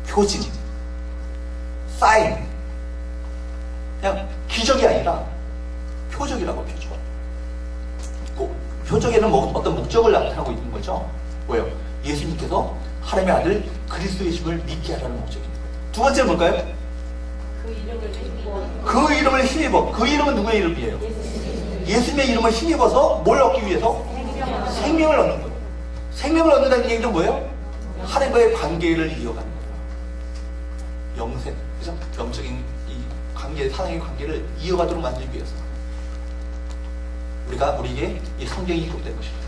표징, 사인. 그냥 기적이 아니라 표적이라고. 표적에는 어떤 목적을 나타나고 있는 거죠. 뭐예요? 예수님께서 하나님의 아들 그리스도이심을 믿게 하라는 목적입니다. 두 번째는 뭘까요? 그 이름을 힘입어. 그 이름은 누구의 이름이에요? 예수님의 이름을 힘입어서 뭘 얻기 위해서? 생명을 얻는 거예요. 생명을 얻는다는 얘기는 뭐예요? 하나님과의 관계를 이어가는 거예요. 영생, 그죠? 영적인 이 관계, 사랑의 관계를 이어가도록 만들기 위해서 우리에게 이 성경이 기록된 것입니다.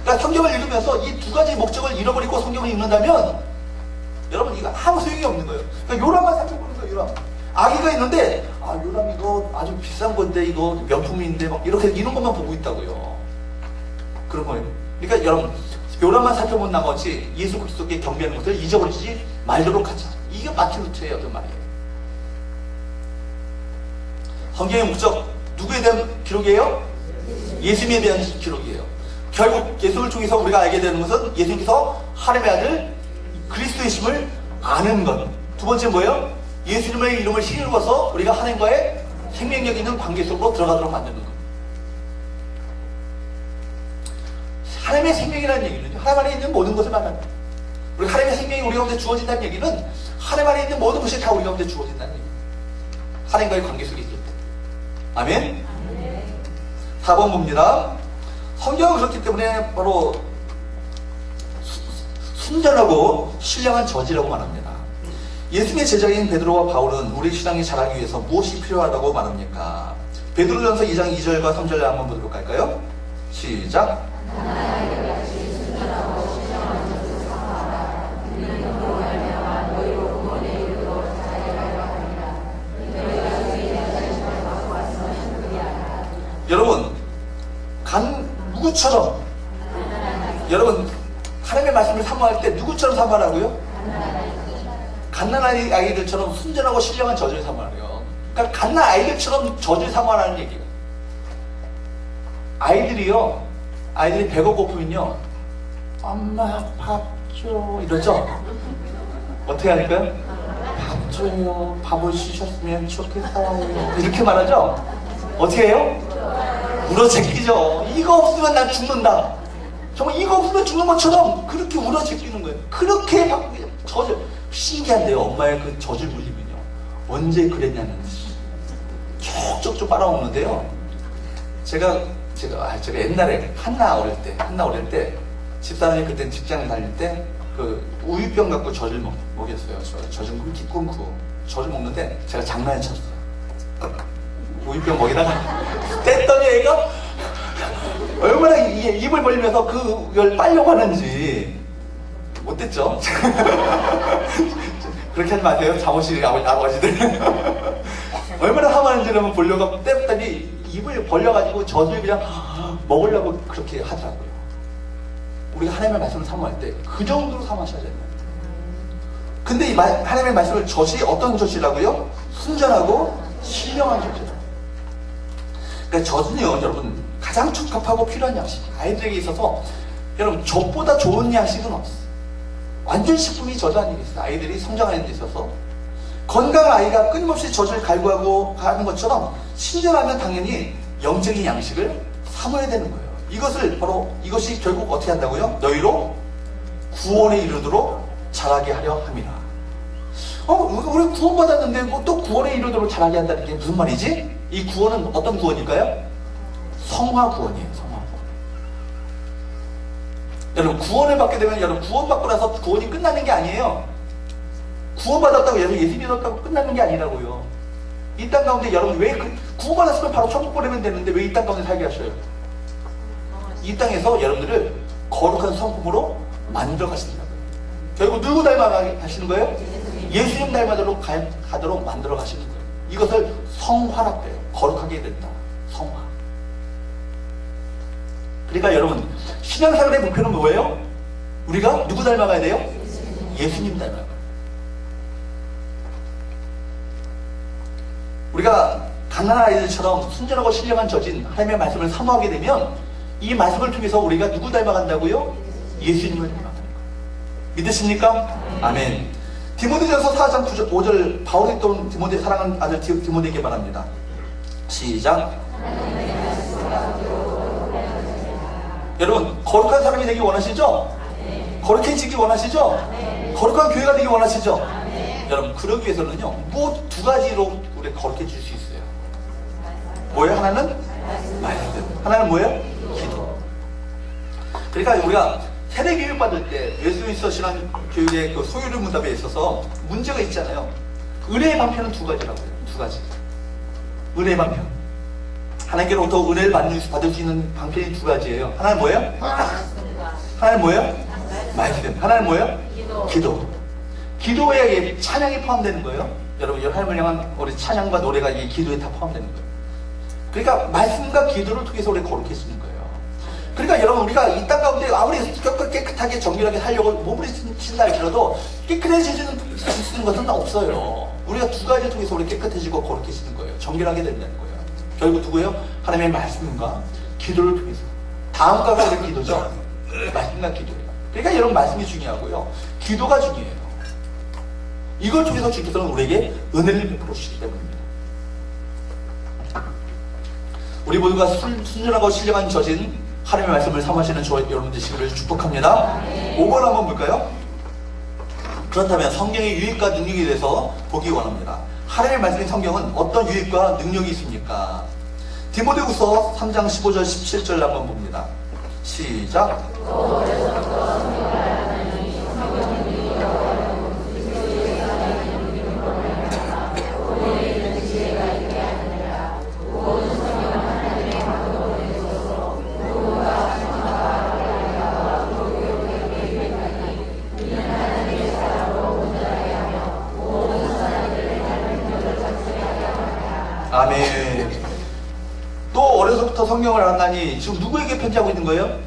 그러니까 성경을 읽으면서 이 두 가지 목적을 잃어버리고 성경을 읽는다면 여러분 이거 아무 소용이 없는 거예요. 그러니까 요람만 살펴보는 거예요. 아기가 있는데 요람 이거 아주 비싼 건데 이거 명품인데 막 이렇게 이런 것만 보고 있다고요. 그런 거예요. 그러니까 여러분 요람만 살펴본 나머지 예수 그리스도께 경배하는 것을 잊어버리지 말도록 하자. 이게 마틴 루터의 어떤 말이에요. 성경의 목적 누구에 대한 기록이에요? 예수님에 대한 기록이에요. 결국 예수를 통해서 우리가 알게 되는 것은 예수님께서 하나님의 아들 그리스도이심을 아는 것. 두 번째 뭐예요? 예수님의 이름을 힘입어서 우리가 하나님과의 생명력 있는 관계 속으로 들어가도록 만드는 것. 하나님의 생명이라는 얘기는 하나님 안에 있는 모든 것을 말합니다. 우리 하나님의 생명이 우리 가운데 주어진다는 얘기는 하나님 안에 있는 모든 것이 다 우리 가운데 주어진다는 얘기예요. 하나님과의 관계 속에 있을 때. 아멘? 4번 봅니다. 성경은 그렇기 때문에 바로 순전하고 신령한 저지라고 말합니다. 예수님의 제자인 베드로와 바울은 우리 신앙이 자라기 위해서 무엇이 필요하다고 말합니까? 베드로전서 2장 2절과 3절 한번 보도록 할까요? 시작. 여러분 누구처럼 여러분 하나님의 말씀을 사모할 때 누구처럼 사모하라고요? 갓난아이 아이들처럼 순전하고 신령한 저주를 사모하래요. 그러니까 갓난 아이들처럼 저주를 사모하라는 얘기예요. 아이들이 배가 고프면요 엄마 밥 줘 이러죠? 어떻게 할까요? 밥 줘요. 밥을 주셨으면 좋겠어요. 이렇게 말하죠? 어떻게 해요? 울어 제끼죠. 이거 없으면 난 죽는다. 정말 이거 없으면 죽는 것처럼 그렇게 울어 제끼는 거예요. 그렇게 저주. 신기한데요. 엄마의 그 젖을 물리면요. 언제 그랬냐는 쪽쪽쪽 빨아먹는데요. 제가 옛날에 한나 어릴 때 집사람이 그때 직장을 다닐 때 그 우유병 갖고 젖을 먹였어요. 젖을 끊고 젖을 먹는데 제가 장난을 쳤어요. 우유병 먹이다가 뗐더니 애가 얼마나 입을 벌리면서 그걸 빨려고 하는지 못됐죠? 그렇게 하지 마세요. 잠옷이 아버지들 얼마나 하마는지를 한번 보려고 뗐더니 입을 벌려가지고 젖을 그냥 먹으려고 그렇게 하더라고요. 우리가 하나님의 말씀을 사모할 때 그 정도로 사모하셔야 된다. 근데 이 하나님의 말씀을 젖이 어떤 젖이라고요? 순전하고 신령한 젖이에요. 그러니까 젖은요 여러분 가장 적합하고 필요한 양식. 아이들에게 있어서 여러분 젖보다 좋은 양식은 없어요. 완전 식품이 젖이라는 얘기 있어요. 아이들이 성장하는 데 있어서 건강한 아이가 끊임없이 젖을 갈구하고 하는 것처럼 신전하면 당연히 영적인 양식을 사모해야 되는 거예요. 이것이 결국 어떻게 한다고요? 너희로 구원에 이르도록 자라게 하려 함이라. 우리 구원받았는데 뭐 또 구원에 이르도록 자라게 한다는 게 무슨 말이지? 이 구원은 어떤 구원일까요? 성화 구원이에요. 성화 구원. 여러분 구원을 받게 되면 여러분 구원받고 나서 구원이 끝나는 게 아니에요. 구원받았다고 예수 믿었다고 끝나는 게 아니라고요. 이 땅 가운데 여러분 왜 구원받았으면 바로 천국 보내면 되는데 왜 이 땅 가운데 살게 하셔요? 이 땅에서 여러분들을 거룩한 성품으로 만들어 가신다고요. 결국 누구 닮아 가시는 거예요? 예수님 닮아도록 가도록 만들어 가시는 거예요. 이것을 성화라고 해요. 거룩하게 된다. 성화. 그러니까 여러분 신앙생활의 목표는 뭐예요? 우리가 누구 닮아가야 돼요? 예수님 닮아가요. 우리가 가난한 아이들처럼 순전하고 신령한 젖인 하나님의 말씀을 사모하게 되면 이 말씀을 통해서 우리가 누구 닮아간다고요? 예수님을 닮아가는 거예요. 믿으십니까? 아멘. 디모데전서 4장 5절 바울이 또 사랑하는 아들 디모데에게 말합니다. 시작. 여러분 거룩한 사람이 되기 원하시죠? 거룩해지기 원하시죠? 거룩한 교회가 되기 원하시죠? 여러분 그러기 위해서는요 뭐 두 가지로 우리 거룩해질 수 있어요. 뭐예요? 하나는 말씀, 하나는 뭐예요? 기도. 그러니까 우리가 세대 교육 받을 때 예수님께서 신앙 교육의 그 소유를 문답에 있어서 문제가 있잖아요. 은혜의 방편은 두 가지라고 해요. 두 가지. 은혜의 방편. 하나님께로부터 은혜를 받을 수 있는 방편이 두 가지예요. 하나는 뭐예요? 하나는 뭐예요? 말씀. 하나는 뭐예요? 기도. 기도에 찬양이 포함되는 거예요. 여러분 하나님을 향한 우리 찬양과 노래가 이 기도에 다 포함되는 거예요. 그러니까 말씀과 기도를 통해서 우리 거룩해지는 거예요. 그러니까 여러분 우리가 이 땅 가운데 아무리 깨끗하게 정결하게 살려고 몸을 친다 할지라도 깨끗해지는 것은 없어요. 우리가 두 가지를 통해서 우리 깨끗해지고 거룩해지는 거예요. 정결하게 된다는 거예요. 결국 누구예요? 하나님의 말씀과 기도를 통해서. 다음 가가 우리 기도죠. 말씀과 기도예요. 그러니까 여러분 말씀이 중요하고요. 기도가 중요해요. 이걸 통해서 주께서는 우리에게 은혜를 베풀어 주시기 때문입니다. 우리 모두가 순전하고 신령한 저진 하나님의 말씀을 사모하시는 여러분 되시기를 축복합니다. 5번 한번 볼까요? 그렇다면 성경의 유익과 능력에 대해서 보기 원합니다. 하나님의 말씀인 성경은 어떤 유익과 능력이 있습니까? 디모데후서 3장 15절 17절 한번 봅니다. 시작. 아멘. 또 어려서부터 성경을 알았나니 지금 누구에게 편지하고 있는 거예요?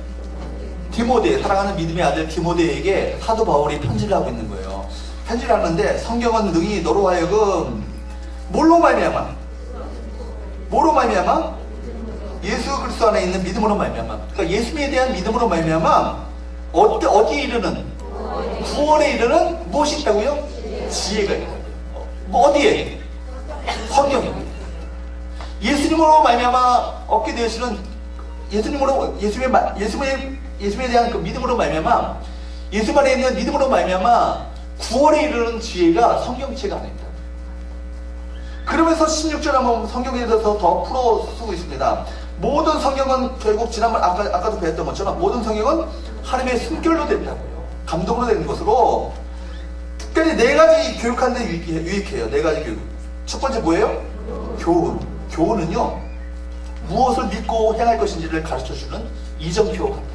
디모데, 사랑하는 믿음의 아들 디모데에게 사도 바울이 편지를 하고 있는 거예요. 편지를 하는데 성경은 능히 너로 하여금 뭘로 말미암아? 뭐로 말미암아? 예수 그리스도 안에 있는 믿음으로 말미암아. 그러니까 예수님에 대한 믿음으로 말미암아 어디에 이르는? 구원에 이르는 무엇이 있다고요? 지혜가 있다고요. 어디에? 성경입니다. 예수님으로 말미암아 얻게 되시는 예수님에 대한 그 믿음으로 말미암아 예수 안에 있는 믿음으로 말미암아 구원에 이르는 지혜가 성경책 안에 있다. 그러면서 16절 한번 성경에 대해서 더 풀어 쓰고 있습니다. 모든 성경은 결국 지난번 아까도 배웠던 것처럼 모든 성경은 하나님의 숨결로 된다고요. 감동으로 되는 것으로 특별히 네 가지 교육하는 데 유익해요. 네 가지 교육. 첫 번째 뭐예요? 교훈. 교훈은요, 무엇을 믿고 행할 것인지를 가르쳐주는 이정표 같아요.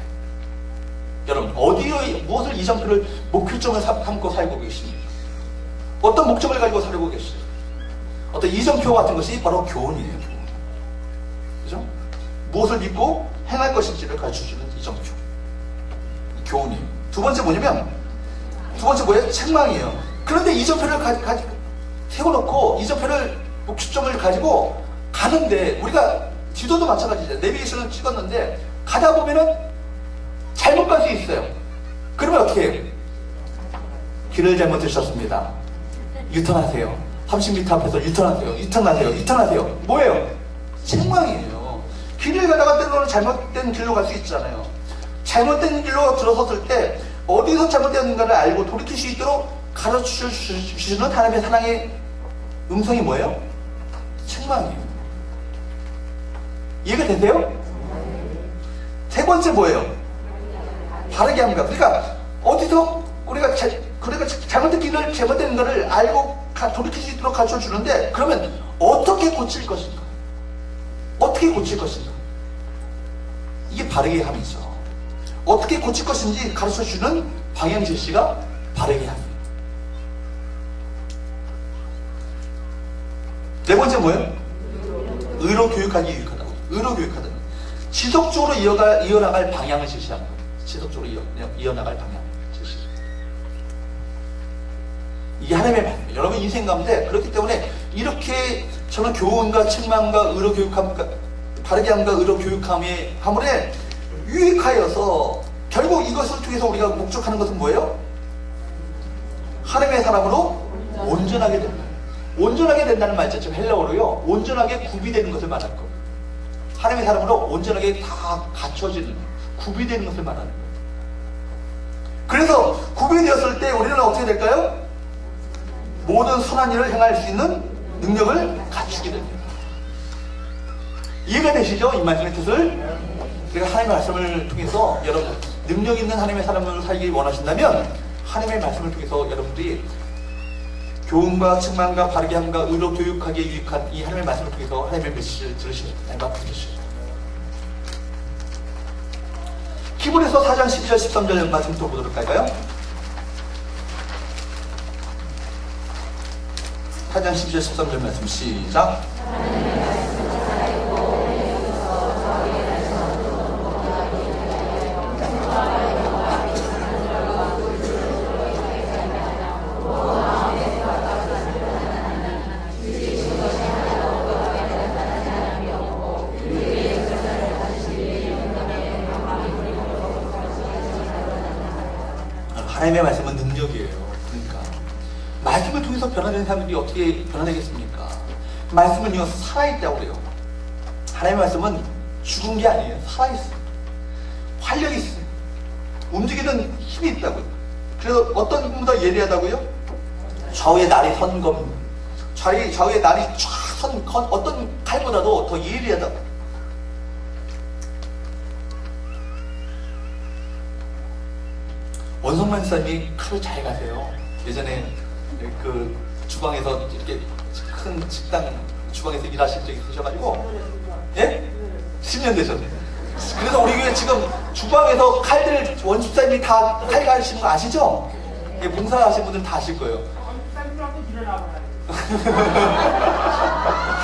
여러분, 어디에, 무엇을 이정표를 목표점을 삼고 살고 계십니까? 어떤 목적을 가지고 살고 계시죠? 어떤 이정표 같은 것이 바로 교훈이에요. 교훈. 그죠? 무엇을 믿고 행할 것인지를 가르쳐주는 이정표. 교훈이에요. 두 번째 뭐냐면, 두 번째 뭐예요? 책망이에요. 그런데 이정표를 가지고 세워놓고 이정표를 목표점을 가지고 가는데 우리가 지도도 마찬가지죠. 내비게이션을 찍었는데 가다 보면은 잘못 갈 수 있어요. 그러면 어떻게 해요? 길을 잘못 드셨습니다. 유턴하세요. 30m 앞에서 유턴하세요. 유턴하세요. 뭐예요? 책망이에요. 길을 가다가 때로는 잘못된 길로 갈 수 있잖아요. 잘못된 길로 들어섰을 때 어디서 잘못되었는가를 알고 돌이킬 수 있도록 가르쳐 주시는 하나님의 사랑의 음성이 뭐예요? 책망이에요. 이해가 되세요? 세 번째 뭐예요? 바르게 합니다. 그러니까 어디서 우리가 잘못된 길을 잘못된 것을 알고 돌이킬 수 있도록 가르쳐 주는데 그러면 어떻게 고칠 것인가? 어떻게 고칠 것인가? 이게 바르게 함이죠. 어떻게 고칠 것인지 가르쳐 주는 방향 제시가 바르게 함이에요. 네 번째 뭐예요? 의로 교육하기 유익하다고. 의로 교육하다는 지속적으로 이어나갈 방향을 제시하는 거예요. 지속적으로 이어나갈 방향 제시. 이게 하나님의 말씀이에요. 여러분 인생 가운데 그렇기 때문에 이렇게 저는 교훈과 책망과 의로 교육함과 바르게 함과 의로 교육함에 유익하여서 결국 이것을 통해서 우리가 목적하는 것은 뭐예요? 하나님의 사람으로 온전하게 된다. 온전하게 된다는 말 자체가 헬라어로요, 온전하게 구비되는 것을 말할 거예요. 하나님의 사람으로 온전하게 다 갖춰지는, 구비되는 것을 말하는 거예요. 그래서 구비되었을 때 우리는 어떻게 될까요? 모든 선한 일을 행할 수 있는 능력을 갖추게 됩니다. 이해가 되시죠? 이 말씀의 뜻을? 그러니까 하나님의 말씀을 통해서 여러분, 능력 있는 하나님의 사람으로 살기 원하신다면 하나님의 말씀을 통해서 여러분들이 교훈과 책망과 바르게 함과 의로 교육하기에 유익한 이 하나님의 말씀을 통해서 하나님의 메시지를 들으셔야 돼요. 하나님의 말씀을 들으셔야 돼요. 히브리서 4장 12절 13절 말씀 또 보도록 할까요? 4장 12절 13절 말씀 시작. 하나님의 말씀은 능력이에요. 그러니까 말씀을 통해서 변화되는 사람들이 어떻게 변화되겠습니까? 말씀은요 살아있다고 그래요. 하나님의 말씀은 죽은 게 아니에요. 살아있어요. 활력이 있어요. 움직이는 힘이 있다고요. 그래서 어떤 부분보다 예리하다고요? 좌우의 날이 선검, 좌우의 날이 쫙 어떤 칼보다도 더 예리하다고. 원성만 사님이 칼을 잘 가세요. 예전에 그 주방에서 이렇게 큰 식당 주방에서 일하실 적이 있으셔가지고, 예? 10년 되셨네. 그래서 우리 교회 지금 주방에서 칼들 원집사님이 다 칼 가시는 거 아시죠? 예, 봉사하신 분들 다 아실 거예요.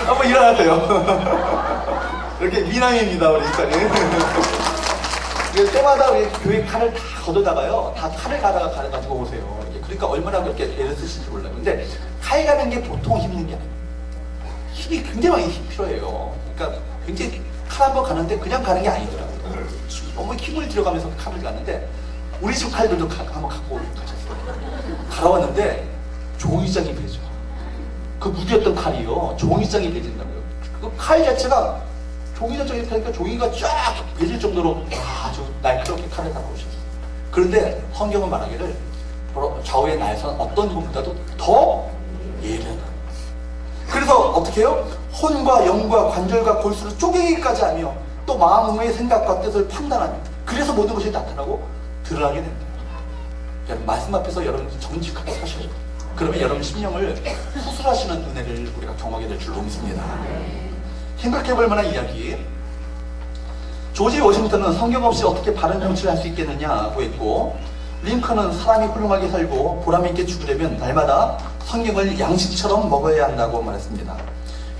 한번 일어나세요. 이렇게 미남입니다, 우리 집사님. 때마다 우리 교회 칼을 다 걷어다가요, 다 칼을 가져가지고 오세요. 그러니까 얼마나 그렇게 애를 쓰실지 몰라요. 근데 칼 가는 게 보통 힘든 게 아니에요. 힘이 굉장히 많이 필요해요. 그러니까 굉장히 칼 한 번 가는데 그냥 가는 게 아니더라고요. 너무 힘을 들여가면서 칼을 가는데, 우리 집 칼들도 한번 갖고 가셨어요. 갈아왔는데 종이장이 배죠. 그 무디었던 칼이요, 종이장이 배진다고요. 그 칼 자체가 종이장이 펴니까 종이가 쫙 배질 정도로 아주 날카롭게 칼을 갖고 오셨어요. 그런데 성경은 말하기를 좌우의 날선 어떤 분보다도 더 예리하다. 그래서 어떻게 해요? 혼과 영과 관절과 골수를 쪼개기까지 하며 또 마음의 생각과 뜻을 판단하며, 그래서 모든 것이 나타나고 드러나게 됩니다. 여러분, 말씀 앞에서 여러분 정직하게 사셔야 돼요. 그러면 여러분 심령을 수술하시는 은혜를 우리가 경험하게 될 줄로 믿습니다. 생각해볼 만한 이야기. 조지 워싱턴은 성경 없이 어떻게 바른 정치를 할 수 있겠느냐고 했고, 링컨은 사람이 훌륭하게 살고 보람있게 죽으려면 날마다 성경을 양식처럼 먹어야 한다고 말했습니다.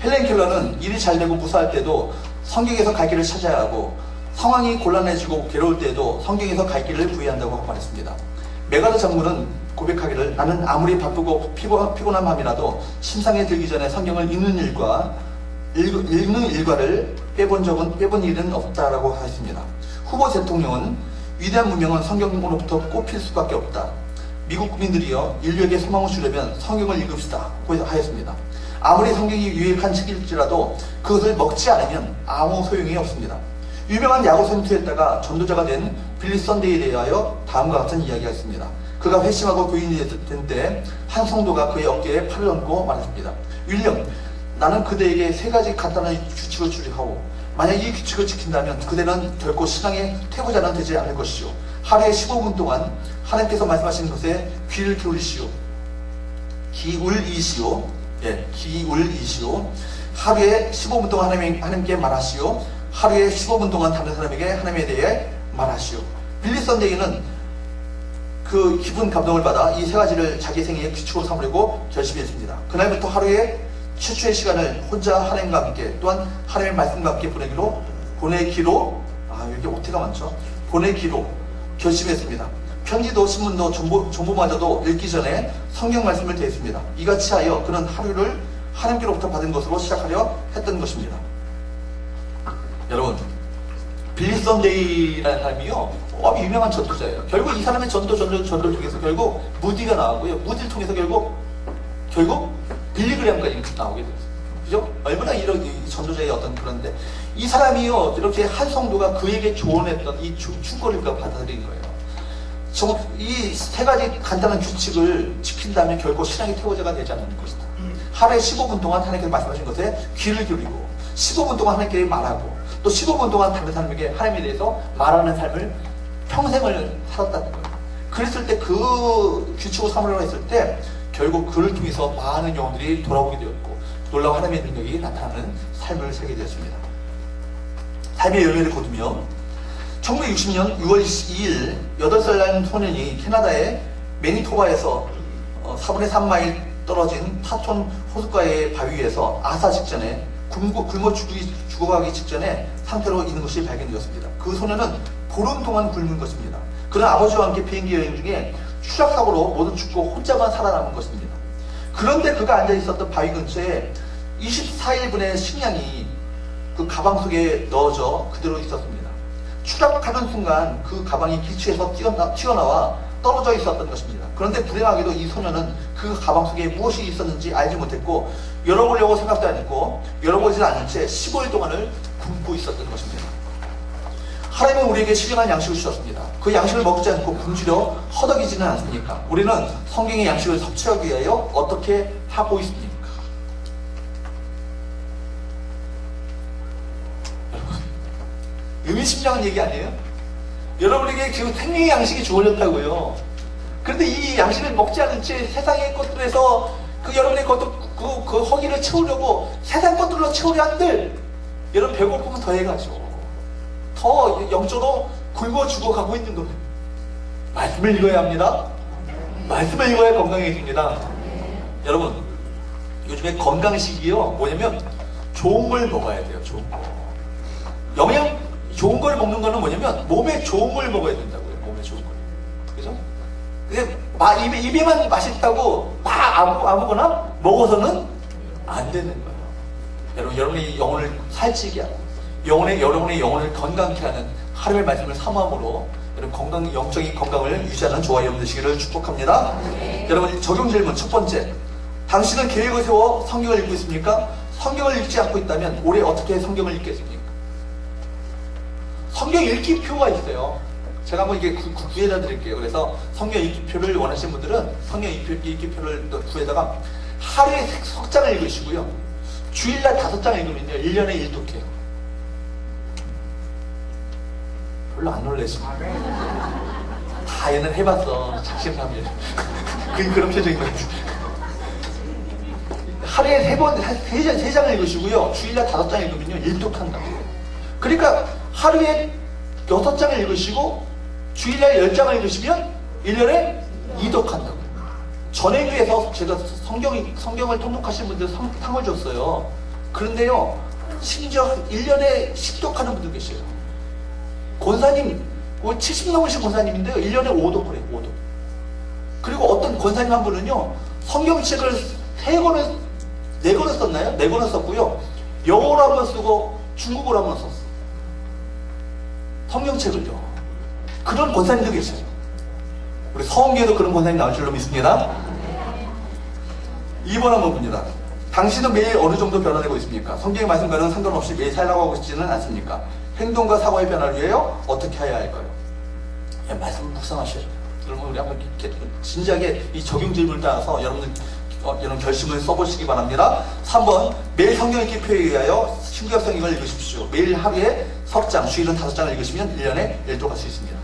헬렌 켈러는 일이 잘되고 무사할 때도 성경에서 갈 길을 찾아야 하고, 상황이 곤란해지고 괴로울 때에도 성경에서 갈 길을 구해야 한다고 말했습니다. 메가드 장군은 고백하기를, 나는 아무리 바쁘고 피곤한 밤이라도 심상에 들기 전에 성경을 읽는 일과를 빼본 일은 없다라고 하였습니다. 후보 대통령은 위대한 문명은 성경으로부터 꼽힐 수밖에 없다. 미국 국민들이여, 인류에게 소망을 주려면 성경을 읽읍시다 하였습니다. 아무리 성경이 유익한 책일지라도 그것을 먹지 않으면 아무 소용이 없습니다. 유명한 야구 선수였다가 전도자가 된 빌리 썬데이에 대하여 다음과 같은 이야기가 있습니다. 그가 회심하고 교인이 된 때 한 성도가 그의 어깨에 팔을 얹고 말했습니다. 윌리엄, 나는 그대에게 3가지 간단한 규칙을 주리하오. 만약 이 규칙을 지킨다면 그대는 결코 신앙의 퇴보자는 되지 않을 것이오. 하루에 15분 동안 하나님께서 말씀하시는 것에 귀를 기울이시오. 기울이시오. 하루에 15분 동안 하나님께 말하시오. 하루에 15분 동안 다른 사람에게 하나님에 대해 말하시오. 빌리 썬데이는 그 기분 감동을 받아 이 3가지를 자기 생애의 규칙으로 삼으려고 결심했습니다. 그날부터 하루에 최초의 시간을 혼자 하나님과 함께, 또한 하나님의 말씀과 함께 보내기로 이렇게 오태가 많죠. 보내기로 결심했습니다. 편지도 신문도 정보마저도 읽기 전에 성경 말씀을 대했습니다. 이같이 하여 그는 하루를 하나님께로부터 받은 것으로 시작하려 했던 것입니다. 여러분, 빌리 썬데이라는 사람이요, 유명한 전도자예요. 결국 이 사람의 전도를 통해서 결국 무디가 나왔고요, 무디를 통해서 결국 빌리그램까지 나오게 되었어요. 그죠? 얼마나 이런 전도자의 어떤 그런데, 이 사람이요, 이렇게 한 성도가 그에게 조언했던 이 충고를 받아들인 거예요. 이 3가지 간단한 규칙을 지킨다면 결코 신앙의 퇴보자가 되지 않는 것이다. 하루에 15분 동안 하나님께서 말씀하신 것에 귀를 기울이고, 15분 동안 하나님께 말하고, 또 15분 동안 다른 사람에게 하나님에 대해서 말하는 삶을 평생을 살았다는 거예요. 그랬을 때, 그 규칙을 삼으려고 했을 때 결국 그를 통해서 많은 영혼들이 돌아오게 되었고, 놀라운 하나님의 능력이 나타나는 삶을 살게 되었습니다. 삶의 열매를 거두며 1960년 6월 2일 8살 난 소년이 캐나다의 매니토바에서 4분의 3마일 떨어진 파톤 호숫가의 바위 위에서 아사 직전에 굶어 죽어가기 직전에 상태로 있는 것이 발견되었습니다. 그 소녀는 보름 동안 굶은 것입니다. 그는 아버지와 함께 비행기 여행 중에 추락사고로 모두 죽고 혼자만 살아남은 것입니다. 그런데 그가 앉아있었던 바위 근처에 24일분의 식량이 그 가방 속에 넣어져 그대로 있었습니다. 추락하는 순간 그 가방이 기치에서 튀어나와 떨어져 있었던 것입니다. 그런데 불행하게도 이 소녀는 그 가방 속에 무엇이 있었는지 알지 못했고 열어보려고 생각도 안 했고 열어보지 않은 채 15일 동안을 굶고 있었던 것입니다. 하나님은 우리에게 신령한 양식을 주셨습니다. 그 양식을 먹지 않고 굶주려 허덕이지는 않습니까? 우리는 성경의 양식을 섭취하기 위하여 어떻게 하고 있습니까? 여러분, 의미심장한 얘기 아니에요? 여러분에게 지금 생명의 양식이 주어졌다고요. 그런데 이 양식을 먹지 않은 채 세상의 것들에서 여러분의 그 허기를 채우려고 세상 것들로 채우려 한들 여러분 배고프면 더 해가죠. 더 영적으로 굶어 죽어가고 있는 거예요. 말씀을 읽어야 합니다. 말씀을 읽어야 건강해집니다. 여러분 요즘에 건강식이요 뭐냐면 좋은 걸 먹어야 돼요. 좋은 거. 영양 좋은 걸 먹는 거는 뭐냐면 몸에 좋은 걸 먹어야 된다고요. 몸에 좋은 걸. 그죠? 근데 입에만 맛있다고 막 아무거나 먹어서는 안 되는 거예요. 여러분 여러분의 영혼을 살찌게 하고 여러분의 영혼을 건강케 하는 하나님의 말씀을 사모함으로 여러분 영적인 건강을 유지하는 저와 여러분 되시기를 축복합니다. 네. 여러분 적용 질문 첫 번째, 당신은 계획을 세워 성경을 읽고 있습니까? 성경을 읽지 않고 있다면 올해 어떻게 성경을 읽겠습니까? 성경 읽기표가 있어요. 제가 한번 이게 구해다 드릴게요. 그래서 성경 읽기표를 원하시는 분들은 성경 읽기표를 구해다가 하루에 석 장을 읽으시고요. 주일날 5장 읽으면요 1년에 1독해요. 별로 안 놀라시죠? 다 얘는 해봤어. 작심삼일. 그런 표정인 것 같아요. 하루에 3장을 읽으시고요. 주일날 5장 읽으면요 1독한다고. 그러니까 하루에 6장을 읽으시고 주일날 10장을 읽으시면 1년에 2독한다고. 전해교에서 제가 성경을 통독하시는 분들 상을 줬어요. 그런데요 심지어 1년에 10독하는 분들 계셔요. 권사님 70 넘으신 권사님인데요 1년에 5독을 해요. 5독. 그리고 어떤 권사님 한 분은요 성경책을 3권을 4권을 썼나요? 4권을 썼고요 영어로 한번 쓰고 중국어로 한번 썼어요. 성경책을요. 그런 권사님도 계셔요. 우리 서원교회도 그런 권사님 나올 줄로 믿습니다. 2번 한번 봅니다. 당신은 매일 어느 정도 변화되고 있습니까? 성경의 말씀과는 상관없이 매일 살라고 하고 있지는 않습니까? 행동과 사고의 변화를 위하여 어떻게 해야 할까요? 말씀 묵상하셔야죠. 여러분 우리 한번 진지하게 이 적용 질문을 따라서 여러분 결심을 써보시기 바랍니다. 3번 매일 성경 읽기표에 의하여 신구약 성경을 읽으십시오. 매일 하루에 석 장, 주일은 5장을 읽으시면 1년에 1독 할 수 있습니다.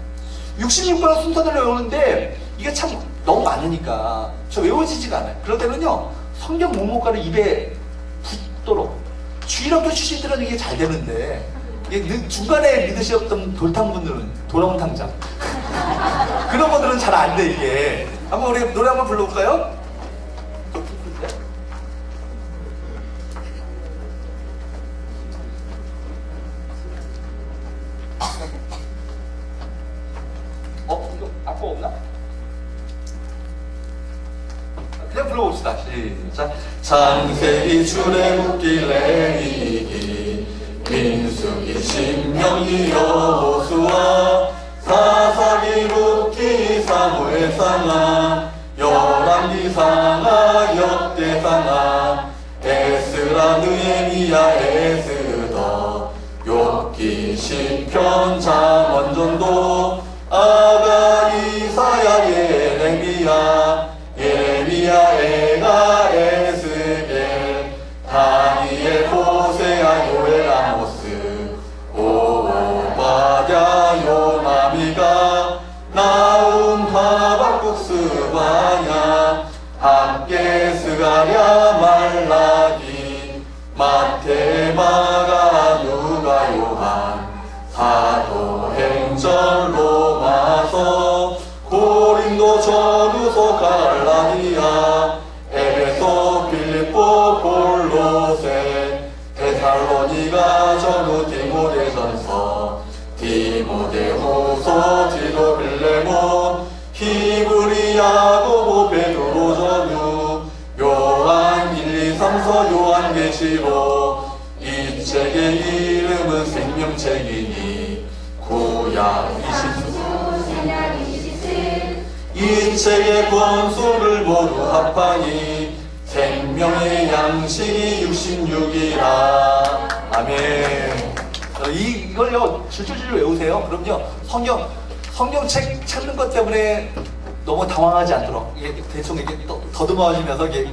66번은 순서대로 외우는데 이게 참 너무 많으니까 저 외워지지가 않아요. 그럴 때는요 성경 목록가를 입에 붙도록 주일학교 출신들은 이게 잘 되는데 중간에 믿으셨던 도랑탕장 그런 분들은 잘 안 돼 이게. 한번 우리 노래 한번 불러볼까요? 이거 악보 없나? 그냥 불러봅시다. 시작. 창세기 출애굽기 레위기 민수기 신명기 여호수아 사사기 룻기 사무엘상하 열왕기상하 역대상하 에스라 느헤미야 에스더 욥기 시편 잠언전도 아가 이사야 예레미야 에가 에스겔 다니엘 호세아 요엘 아모스 오바댜 요나미가 나움 하박국 스바냐 함께 스가랴 말라기 마태 마가 누가 요한 사도행전 로마서 고린도 전후서 갈라디아 에베소 디모데후서, 디도, 빌레몬, 히브리, 야고보, 베드로, 전후, 요한 1, 2, 3서, 요한계시록. 이 책의 이름은 생명책이니 구약 20수, 이 책의 권수를 모두 합하니 생명의 양식이 66이라. 아멘. 이걸요 줄줄줄 외우세요. 그럼요 성경책 찾는 것 때문에 너무 당황하지 않도록 이게 대충 이게 더듬어지면서 이게